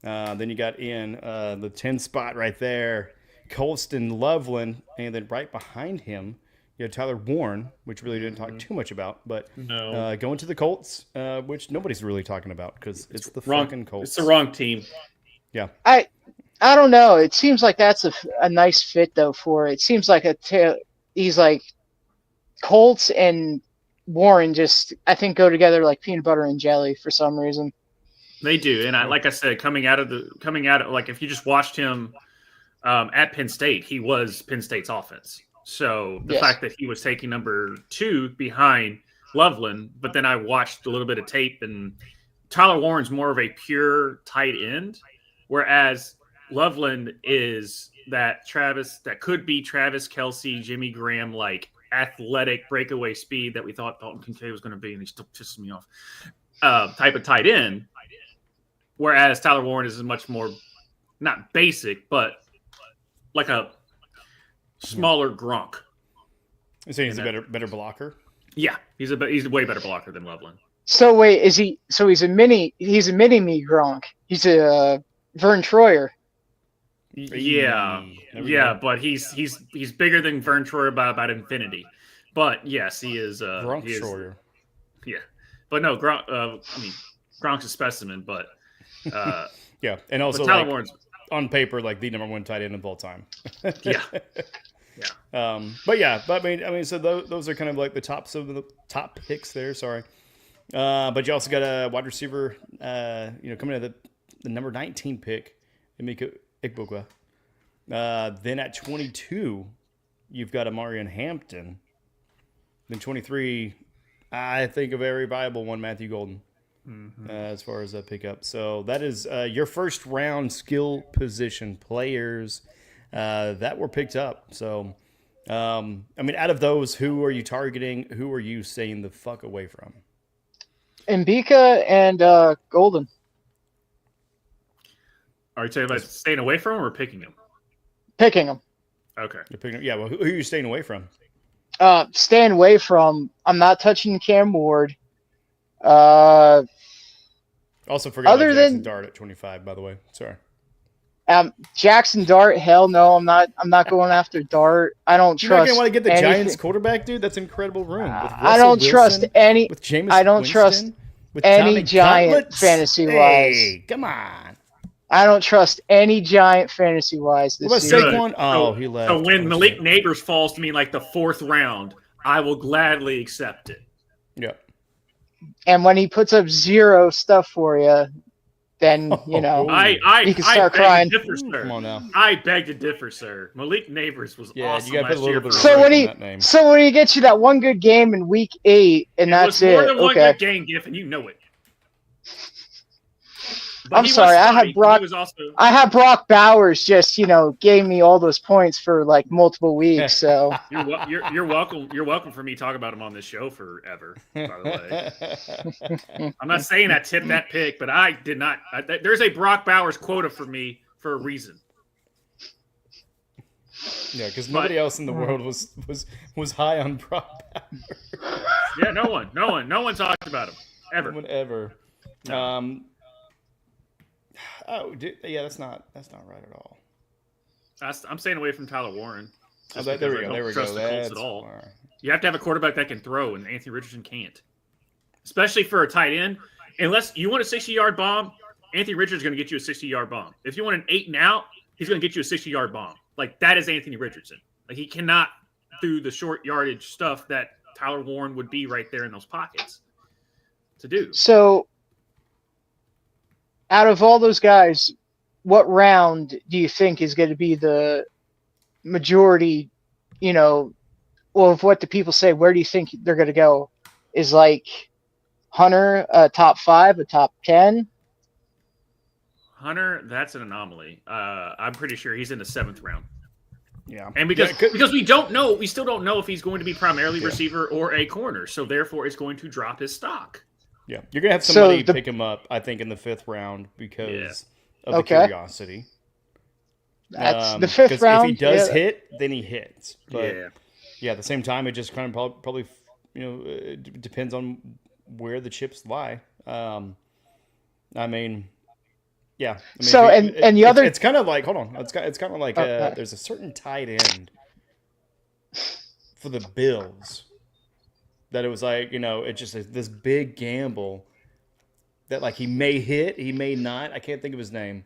Then you got in the 10 spot right there, Colston Loveland. And then right behind him, you had Tyler Warren, which really didn't talk too much about. But going to the Colts, which nobody's really talking about because it's the fucking Colts. It's the wrong team. Yeah. I don't know. It seems like that's a nice fit, though, for it. It seems like he's like Colts and Warren just, I think, go together like peanut butter and jelly for some reason. They do. And like I said, coming out of like if you just watched him at Penn State, he was Penn State's offense. So the fact that he was taking number 2 behind Loveland, but then I watched a little bit of tape, and Tyler Warren's more of a pure tight end, whereas Loveland is that could be Travis Kelce, Jimmy Graham, like athletic breakaway speed that we thought Dalton Kincaid was going to be, and he still pisses me off. Type of tight end, whereas Tyler Warren is much more not basic, but like a smaller Gronk. You're saying he's a better blocker? Yeah, he's a way better blocker than Loveland. So wait, is he? So he's a mini me Gronk. He's a Vern Troyer. Yeah, There we yeah, go. but he's bigger than Vern Troyer by about infinity. But yes, he is. Gronk He is, Troyer. yeah, but no, Gronk. I mean, Gronk's a specimen, but Yeah, and also but Tyler like, Warren's. on paper, like the number one tight end of all time. Yeah, But I mean, so those are kind of like the tops of the top picks there. Sorry, but you also got a wide receiver, coming at the number 19 pick, Emeka Igbokwe. Then at 22, you've got Amarian Hampton. Then 23, I think a very viable one, Matthew Golden, as far as that pickup. So that is your first round skill position players that were picked up. So, I mean, out of those, who are you targeting? Who are you staying the fuck away from? Mbika and Golden. are you talking about staying away from him or picking him? Picking them. Okay. You're picking, yeah, well, who are you staying away from? Staying away from. I'm not touching Cam Ward. Uh, Also, forgot Other about Jackson than- Dart at 25, by the way. Sorry. Jackson Dart. Hell no, I'm not going after Dart. I don't You're not trust. going to want to get the anything. Giants quarterback, dude? That's incredible room. With I don't Russell trust Wilson, any. with Jameis I don't trust Winston, with any Tommy Giant Cutlets. fantasy-wise. Hey, come on. I don't trust any Giant fantasy wise this What about season. Saquon? Oh, he left. So when Oh, Malik shit. Neighbors falls to me like the 4th round, I will gladly accept it. Yeah. And when he puts up 0 stuff for you, then you know. Ooh. I You can start beg crying. to differ, Ooh, sir. come on now. I beg to differ, sir. Malik Neighbors was Yeah, awesome you got to put a last little year. bit of So respect when on he that name. so when he gets you that one good game in week 8, and It that's was more it. than one Okay. good game, Giff, and you know it. But I'm he was sorry, I had spiked, and Brock- He was also, I had Brock Bowers just gave me all those points for like multiple weeks. So you're welcome. You're welcome for me talking about him on this show forever. By the way, I'm not saying I tipped that pick, but I did not. There's a Brock Bowers quota for me for a reason. Yeah, because nobody else in the world was high on Brock Bowers. Yeah, no one talked about him ever. No one ever. No. Yeah, that's not right at all. I'm staying away from Tyler Warren. Oh, just there we because I go. don't There we trust go. the Colts That's at all. fine. You have to have a quarterback that can throw, and Anthony Richardson can't. Especially for a tight end. Unless you want a 60-yard bomb, Anthony Richardson's going to get you a 60-yard bomb. If you want an 8 and out, he's going to get you a 60-yard bomb. Like, that is Anthony Richardson. Like, he cannot do the short yardage stuff that Tyler Warren would be right there in those pockets to do. So, out of all those guys, what round do you think is going to be the majority, of what the people say? Where do you think they're going to go? Is like Hunter a top 5, a top 10? Hunter, that's an anomaly. I'm pretty sure he's in the 7th round. Yeah, And because we don't know, we still don't know if he's going to be primarily receiver or a corner. So therefore, it's going to drop his stock. yeah, you're gonna have somebody So pick him up, I think, in the 5th round because of Okay. the curiosity. That's the 5th 'cause round. If he does yeah. hit, then he hits. But Yeah. at the same time, it just kind of probably it depends on where the chips lie. I mean, yeah. I mean, So, if you- and the other- it's kind of like, hold on, it's kind of like Okay. there's a certain tight end for the Bills that it was like, it's just this big gamble that like he may hit, he may not. I can't think of his name.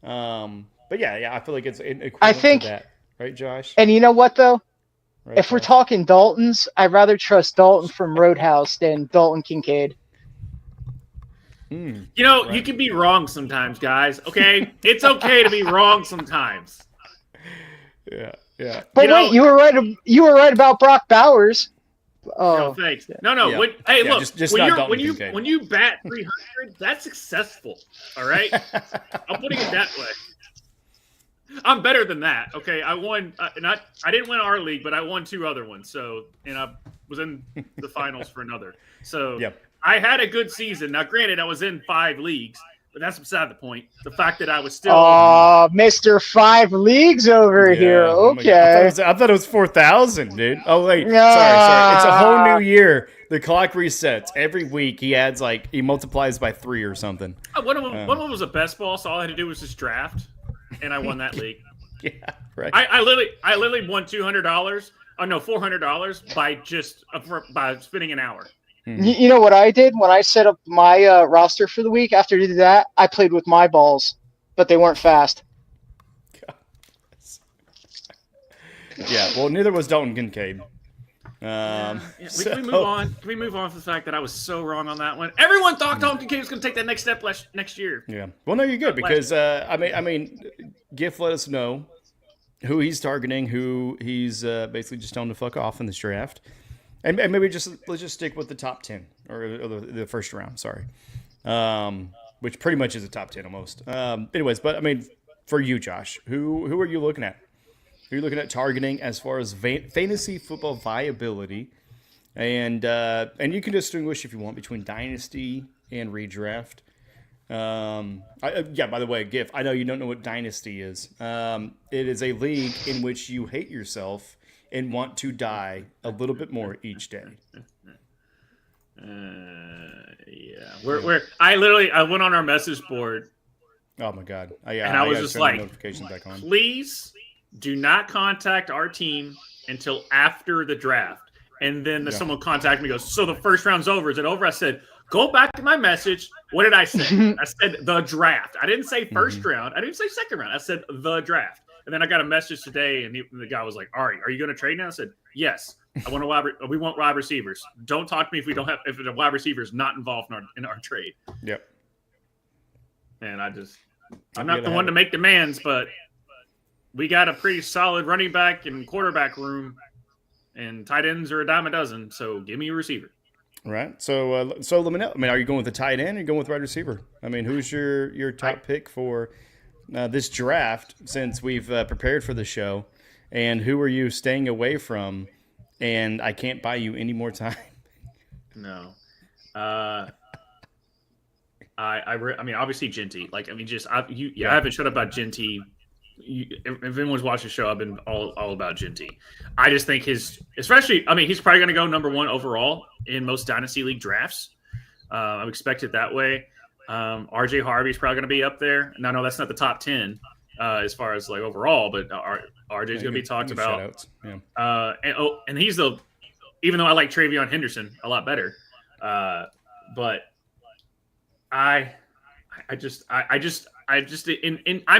But yeah, I feel like it's equivalent think- to that, right, Josh? And you know what, though? Right, If we're Josh? talking Daltons, I'd rather trust Dalton from Roadhouse than Dalton Kincaid. You you can be wrong sometimes, guys. Okay, it's okay to be wrong sometimes. Yeah. But You know- wait, you were right. You were right about Brock Bowers. No, Oh, thanks. No. Yeah. Hey, Yeah, look. just when not you're Dalton when you Kincaid. when you bat 300, that's successful. All right. I'm putting it that way. I'm better than that. Okay, I won. I didn't win our league, but I won 2 other ones. So, and I was in the finals for another. So, Yep. I had a good season. Now, granted, I was in 5 leagues, but that's beside the point. The fact that I was still. Mr. 5 leagues over here. Oh my God. Okay. I thought it was 4,000, dude. Oh wait, sorry. It's a whole new year. The clock resets every week. He adds he multiplies by 3 or something. One of them was a best ball, so all I had to do was just draft, and I won that league. Yeah, right. I literally won $200. Oh no, $400 by spending an hour. You know what I did when I set up my roster for the week? After I did that, I played with my balls, but they weren't fast. Yeah, well, neither was Dalton Kincaid. Can we move on? Can we move on to the fact that I was so wrong on that one? Everyone thought Dalton Kincaid was going to take that next step next year. Yeah. Well, no, you're good because I mean, Giff let us know who he's targeting, who he's basically just telling to fuck off in this draft, and maybe let's just stick with the top 10 or the first round. Sorry, which pretty much is the top 10 almost. Anyways, but I mean, for you, Josh, who are you looking at? Who are you looking at targeting as far as fantasy football viability? And you can distinguish if you want between dynasty and redraft. By the way, Giff, I know you don't know what dynasty is. It is a league in which you hate yourself and want to die a little bit more each day. I went on our message board. Oh my God! And I was just like, notifications back on. Please do not contact our team until after the draft. And then someone contacted me and goes, so the first round's over. Is it over? I said, go back to my message. What did I say? I said the draft. I didn't say first round. I didn't say second round. I said the draft. And then I got a message today, and the guy was like, all right, are you going to trade now? I said, yes. We want wide receivers. Don't talk to me if the wide receiver is not involved in our trade. Yep. And I'm not the one to make demands, but we got a pretty solid running back and quarterback room, and tight ends are a dime a dozen. So give me a receiver. Right. So let me know. I mean, are you going with the tight end or are you going with wide receiver? I mean, who's your top pick for this draft since we've prepared for the show? And who are you staying away from? And I can't buy you any more time. No. I mean, obviously Genty. I haven't shut up about Genty. If anyone's watched the show, I've been all about Genty. I just think he's probably going to go number one overall in most Dynasty League drafts. I expect it that way. RJ Harvey's probably going to be up there. No, that's not the top 10 as far as overall, but RJ's going to be talked about. Yeah. And he's even though I like Travion Henderson a lot better, but I'm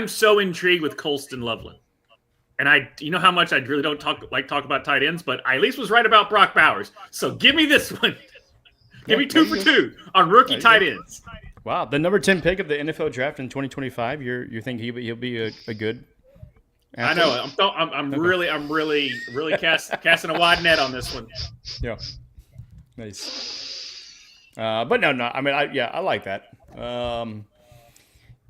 so intrigued with Colston Loveland. And you know how much I really don't talk about tight ends, but I at least was right about Brock Bowers. So give me this one. Give me 2 for 2 on rookie tight ends. Wow, the number 10 pick of the NFL draft in 2025. You think he'll be a good athlete? I know. I'm really casting a wide net on this one. Yeah. Nice. But no. I mean, I like that.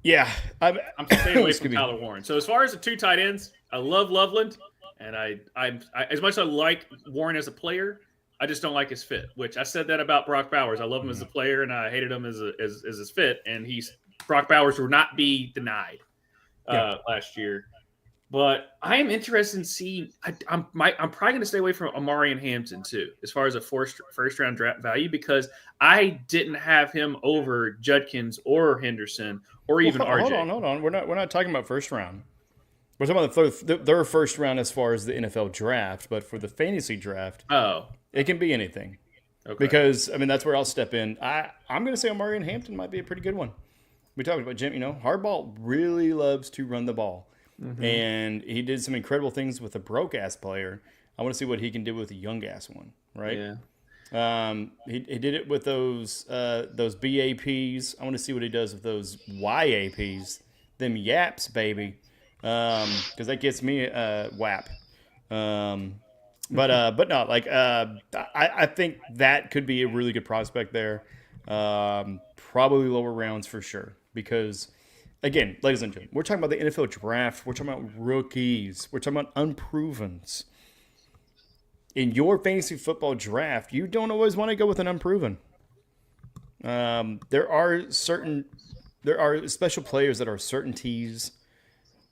Yeah, I'm staying away from Tyler Warren. So as far as the 2 tight ends, I love Loveland, and I as much as I like Warren as a player, I just don't like his fit. Which I said that about Brock Bowers. I love him as a player, and I hated him as his fit. And Brock Bowers will not be denied last year. But I am interested in seeing. I'm probably going to stay away from Amari and Hampton too, as far as a first round draft value, because I didn't have him over Judkins or Henderson or even RJ. Hold on. We're not talking about first round. We're talking about their first round as far as the NFL draft, but for the fantasy draft, it can be anything. Okay. Because that's where I'll step in. I'm going to say Amari and Hampton might be a pretty good one. We talked about Jim. Hardball really loves to run the ball. Mm-hmm. And he did some incredible things with a broke-ass player. I want to see what he can do with a young-ass one, right? Yeah. He did it with those BAPs. I want to see what he does with those YAPs, them yaps, baby, because that gets me WAP. But no, I think that could be a really good prospect there. Probably lower rounds for sure, because – again, ladies and gentlemen, we're talking about the NFL draft. We're talking about rookies. We're talking about unprovens. In your fantasy football draft, you don't always want to go with an unproven. There are special players that are certainties.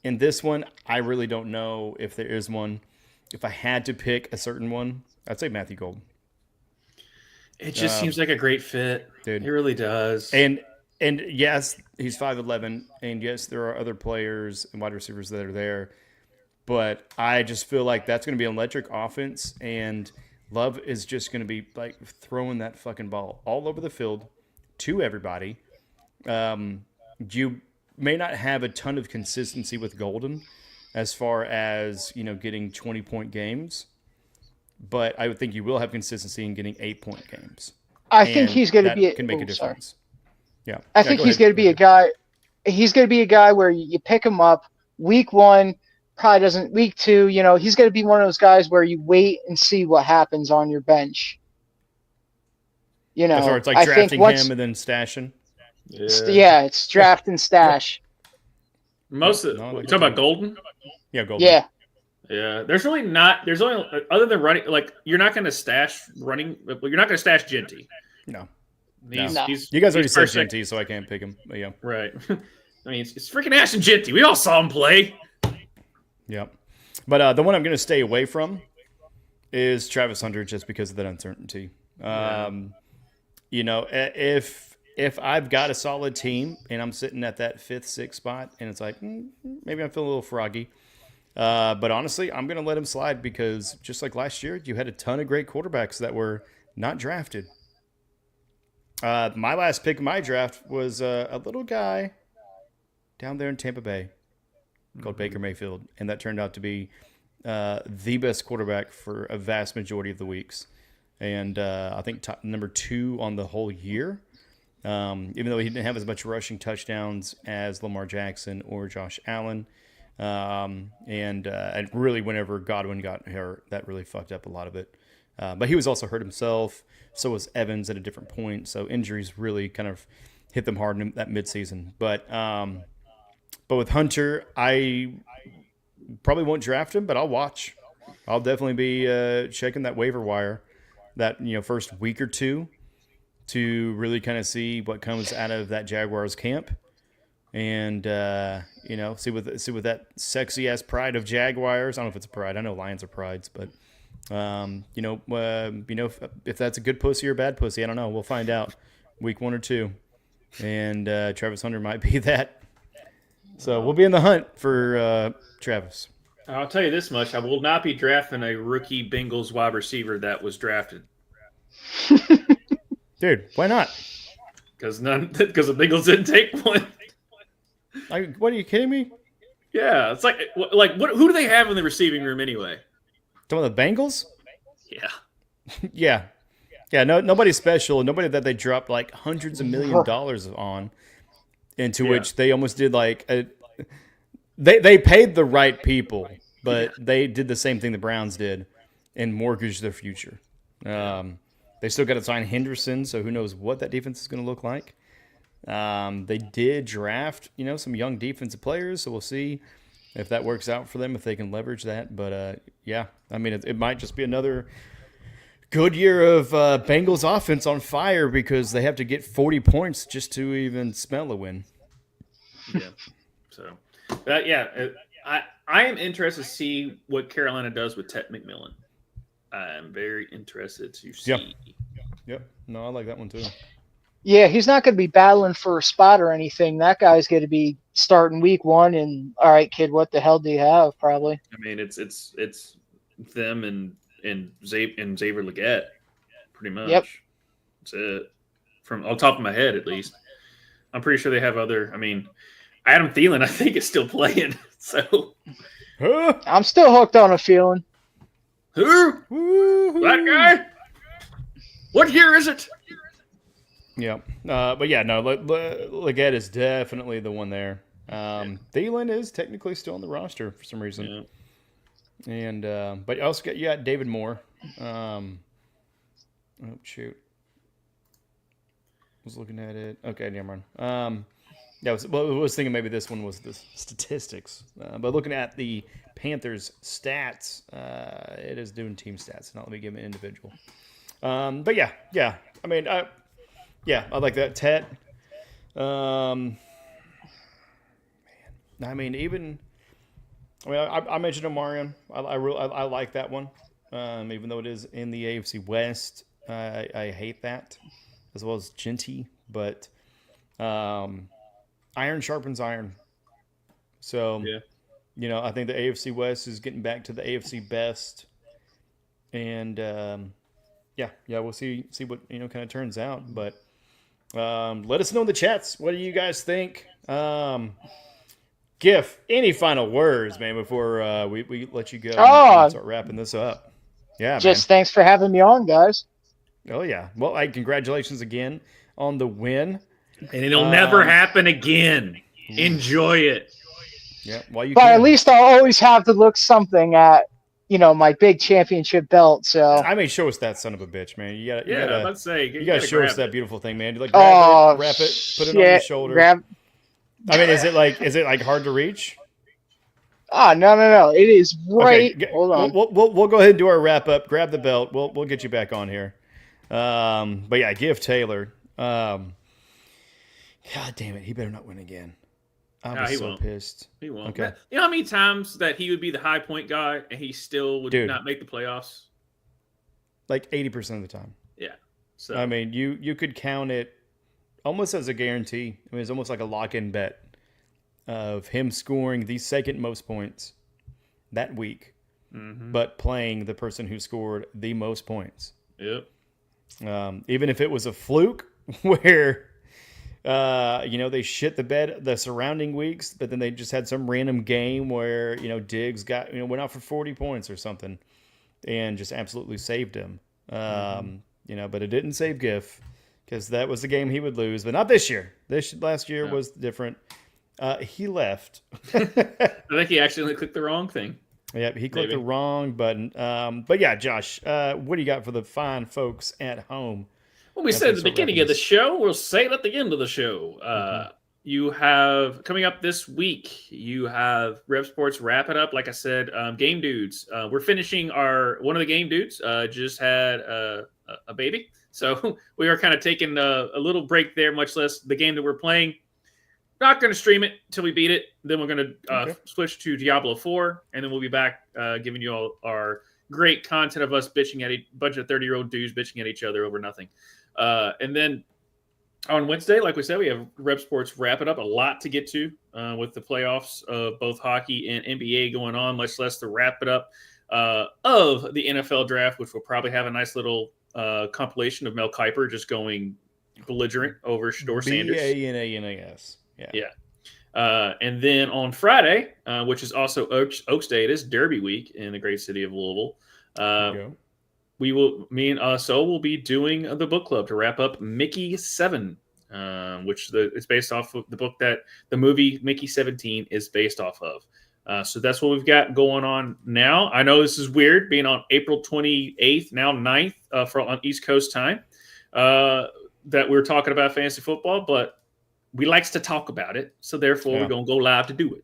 In this one, I really don't know if there is one. If I had to pick a certain one, I'd say Matthew Golden. It just seems like a great fit. Dude. It really does. And yes, he's 5'11", and yes, there are other players and wide receivers that are there. but I just feel like that's going to be an electric offense, and Love is just going to be like throwing that fucking ball all over the field to everybody. You may not have a ton of consistency with Golden as far as, getting 20-point games, but I would think you will have consistency in getting 8-point games. I think he's going to that be can make a difference. Yeah. I think he's going to be a guy. He's going to be a guy where you pick him up week 1, probably doesn't week 2. He's going to be one of those guys where you wait and see what happens on your bench. As far as like drafting him and then stashing. Yeah, it's draft and stash. Talking about Golden? Yeah, Golden. Yeah. Yeah, there's only other than running, like you're not going to stash running. You're not going to stash Genty. No. You guys already said Genty, so I can't pick him. But yeah. Right. I mean, it's freaking Ashton Genty. We all saw him play. Yep. But the one I'm going to stay away from is Travis Hunter just because of that uncertainty. If I've got a solid team and I'm sitting at that 5th, 6th spot and it's like, maybe I'm feeling a little froggy. But honestly, I'm going to let him slide because just like last year, you had a ton of great quarterbacks that were not drafted. My last pick of my draft was a little guy down there in Tampa Bay called Baker Mayfield, and that turned out to be the best quarterback for a vast majority of the weeks. And I think number 2 on the whole year, even though he didn't have as much rushing touchdowns as Lamar Jackson or Josh Allen. And really whenever Godwin got hurt, that really fucked up a lot of it. But he was also hurt himself. So was Evans at a different point. So injuries really kind of hit them hard in that midseason. But with Hunter, I probably won't draft him, but I'll watch. I'll definitely be checking that waiver wire that first week or two to really kind of see what comes out of that Jaguars camp, and see what that sexy ass pride of Jaguars. I don't know if it's a pride. I know lions are prides, but if that's a good pussy or bad pussy, I don't know. We'll find out week 1 or 2, and Travis Hunter might be that. So we'll be in the hunt for Travis. I'll tell you this much: I will not be drafting a rookie Bengals wide receiver that was drafted. Dude, why not? Because the Bengals didn't take one. What, are you kidding me? Yeah, it's like what? Who do they have in the receiving room anyway? Some of the Bengals? Yeah. Yeah. No, nobody special. Nobody that they dropped like hundreds of $millions on. Into which they almost did like they paid the right people, but they did the same thing the Browns did and mortgaged their future. They still got to sign Henderson, so who knows what that defense is going to look like. They did draft, some young defensive players, so we'll see if that works out for them, if they can leverage that. But it might just be another good year of Bengals offense on fire because they have to get 40 points just to even smell a win. Yeah. So, I am interested to see what Carolina does with Ted McMillan. I'm very interested to see. Yep. No, I like that one too. Yeah, he's not going to be battling for a spot or anything. That guy's going to be starting week 1, and all right, kid, what the hell do you have? Probably. I mean, it's them and Xavier Legette, pretty much. Yep. That's it. From on top of my head, at least. I'm pretty sure they have other. I mean, Adam Thielen, I think, is still playing. So I'm still hooked on a feeling. Who? That guy? What year is it? Yeah. But yeah, no, Legette is definitely the one there. Thielen is technically still on the roster for some reason. Yeah. And but also you got David Moore. Oh shoot. I was looking at it. Okay, never mind. I was thinking maybe this one was the statistics. But looking at the Panthers stats, it is doing team stats, not let me give an individual. But yeah. I mean, I like that. Tet. Man. I mean, I mentioned Omarion. I like that one. Even though it is in the AFC West, I hate that, as well as Genty. But iron sharpens iron. So, I think the AFC West is getting back to the AFC best, and we'll see what kind of turns out. But let us know in the chats. What do you guys think? Gif, any final words, man, before we let you go and start wrapping this up? Yeah, just thanks for having me on, guys. Oh yeah. Well, congratulations again on the win. And it'll never happen again. Enjoy it. Yeah. At least I'll always have to look something at, my big championship belt. So show us that son of a bitch, man. You gotta let's say you gotta show us that beautiful thing, man. Grab it, wrap it, put it on your shoulder. Is it like hard to reach? No. It is right. Okay. Hold on. We'll go ahead and do our wrap up. Grab the belt. We'll get you back on here. But yeah, give Taylor. God damn it, he better not win again. I'm so pissed. He won't. Okay. You know how many times that he would be the high point guy and he still would not make the playoffs? Like 80% of the time. Yeah. So you could count it almost as a guarantee. It's almost like a lock-in bet of him scoring the second most points that week, but playing the person who scored the most points. Yep. Even if it was a fluke where, they shit the bed the surrounding weeks, but then they just had some random game where, Diggs went out for 40 points or something and just absolutely saved him. But it didn't save Giff. Because that was the game he would lose, but not this year. Last year was different. He left. I think he accidentally clicked the wrong thing. Yeah, he clicked the wrong button. But yeah, Josh, what do you got for the fine folks at home? Well, we said at the beginning of the show. We'll say it at the end of the show. You have, coming up this week, you have Rev Sports wrap it up. Like I said, Game Dudes. We're finishing one of the Game Dudes just had a baby. So we are kind of taking a little break there, much less the game that we're playing. Not going to stream it until we beat it. Then we're going to switch to Diablo 4, and then we'll be back giving you all our great content of us bitching at a bunch of 30-year-old dudes bitching at each other over nothing. And then on Wednesday, like we said, we have Rep Sports wrap it up. A lot to get to with the playoffs of both hockey and NBA going on, much less to wrap it up of the NFL draft, which will probably have a nice little compilation of Mel Kiper just going belligerent over Shador Sanders. B-A-N-A-N-A-S. Yeah. And then on Friday, which is also Oaks Day, it is Derby week in the great city of Louisville. Me and Sol will be doing the book club to wrap up Mickey 7, which it's based off of the book that the movie Mickey 17 is based off of. So that's what we've got going on now. I know this is weird being on April 28th, now 9th on East Coast time, that we're talking about fantasy football, but we likes to talk about it. So therefore, we're going to go live to do it.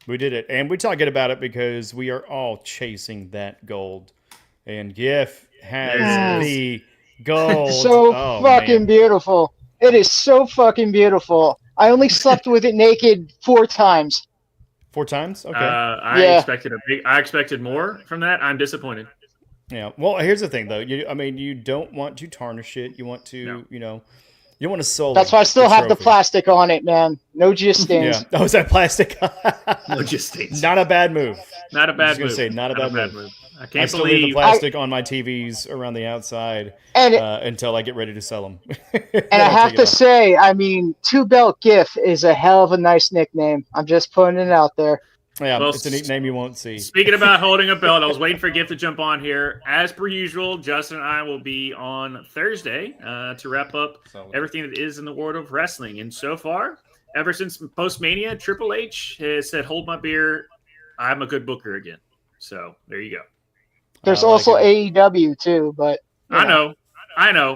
We did it. And we talk about it because we are all chasing that gold. And Giff has the gold. So fucking beautiful. It is so fucking beautiful. I only slept with it naked 4 times. 4 times? Okay. I expected more from that. I'm disappointed. Yeah. Well, here's the thing, though. You don't want to tarnish it. You want to, you don't want to sully. That's why I still have the plastic on it, man. No gist stains. Yeah. Oh, is that plastic? No gist stains. Not a bad move. Not a bad move. Say, not a bad move. I can't still leave the plastic on my TVs around the outside until I get ready to sell them. And I have to say, 2-Belt GIF is a hell of a nice nickname. I'm just putting it out there. Yeah, well, it's a nickname you won't see. Speaking about holding a belt, I was waiting for GIF to jump on here. As per usual, Justin and I will be on Thursday to wrap up everything that is in the world of wrestling. And so far, ever since Post-Mania, Triple H has said, hold my beer, I'm a good booker again. So there you go. There's also AEW too, but I know,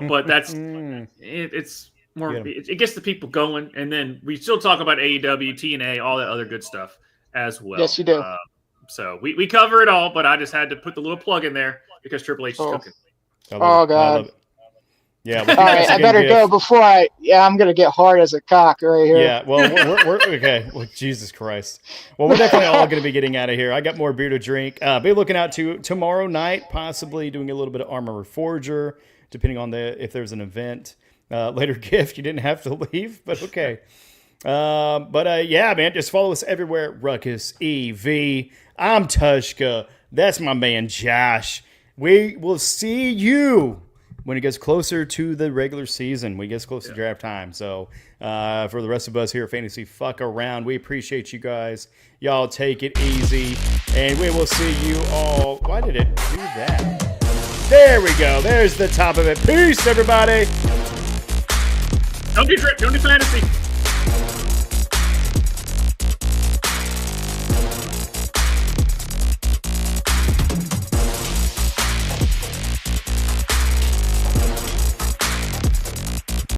but that's it's more. It gets the people going, and then we still talk about AEW, TNA, all that other good stuff as well. Yes, you do. So we cover it all, but I just had to put the little plug in there because Triple H is cooking. Oh God. Yeah. All right, I better go before I'm going to get hard as a cock right here. Yeah, well, we're okay. Well, Jesus Christ. Well, we're definitely all going to be getting out of here. I got more beer to drink. Be looking out to tomorrow night, possibly doing a little bit of Armor Reforger, depending on if there's an event. Later gift, you didn't have to leave, but okay. Yeah, man, just follow us everywhere. Ruckus EV. I'm Tvshka. That's my man Josh. We will see you when it gets closer to the regular season. When it gets close to draft time. So for the rest of us here at Fantasy Fuck Around, we appreciate you guys. Y'all take it easy, and we will see you all. Why did it do that? There we go. There's the top of it. Peace, everybody. Don't do fantasy.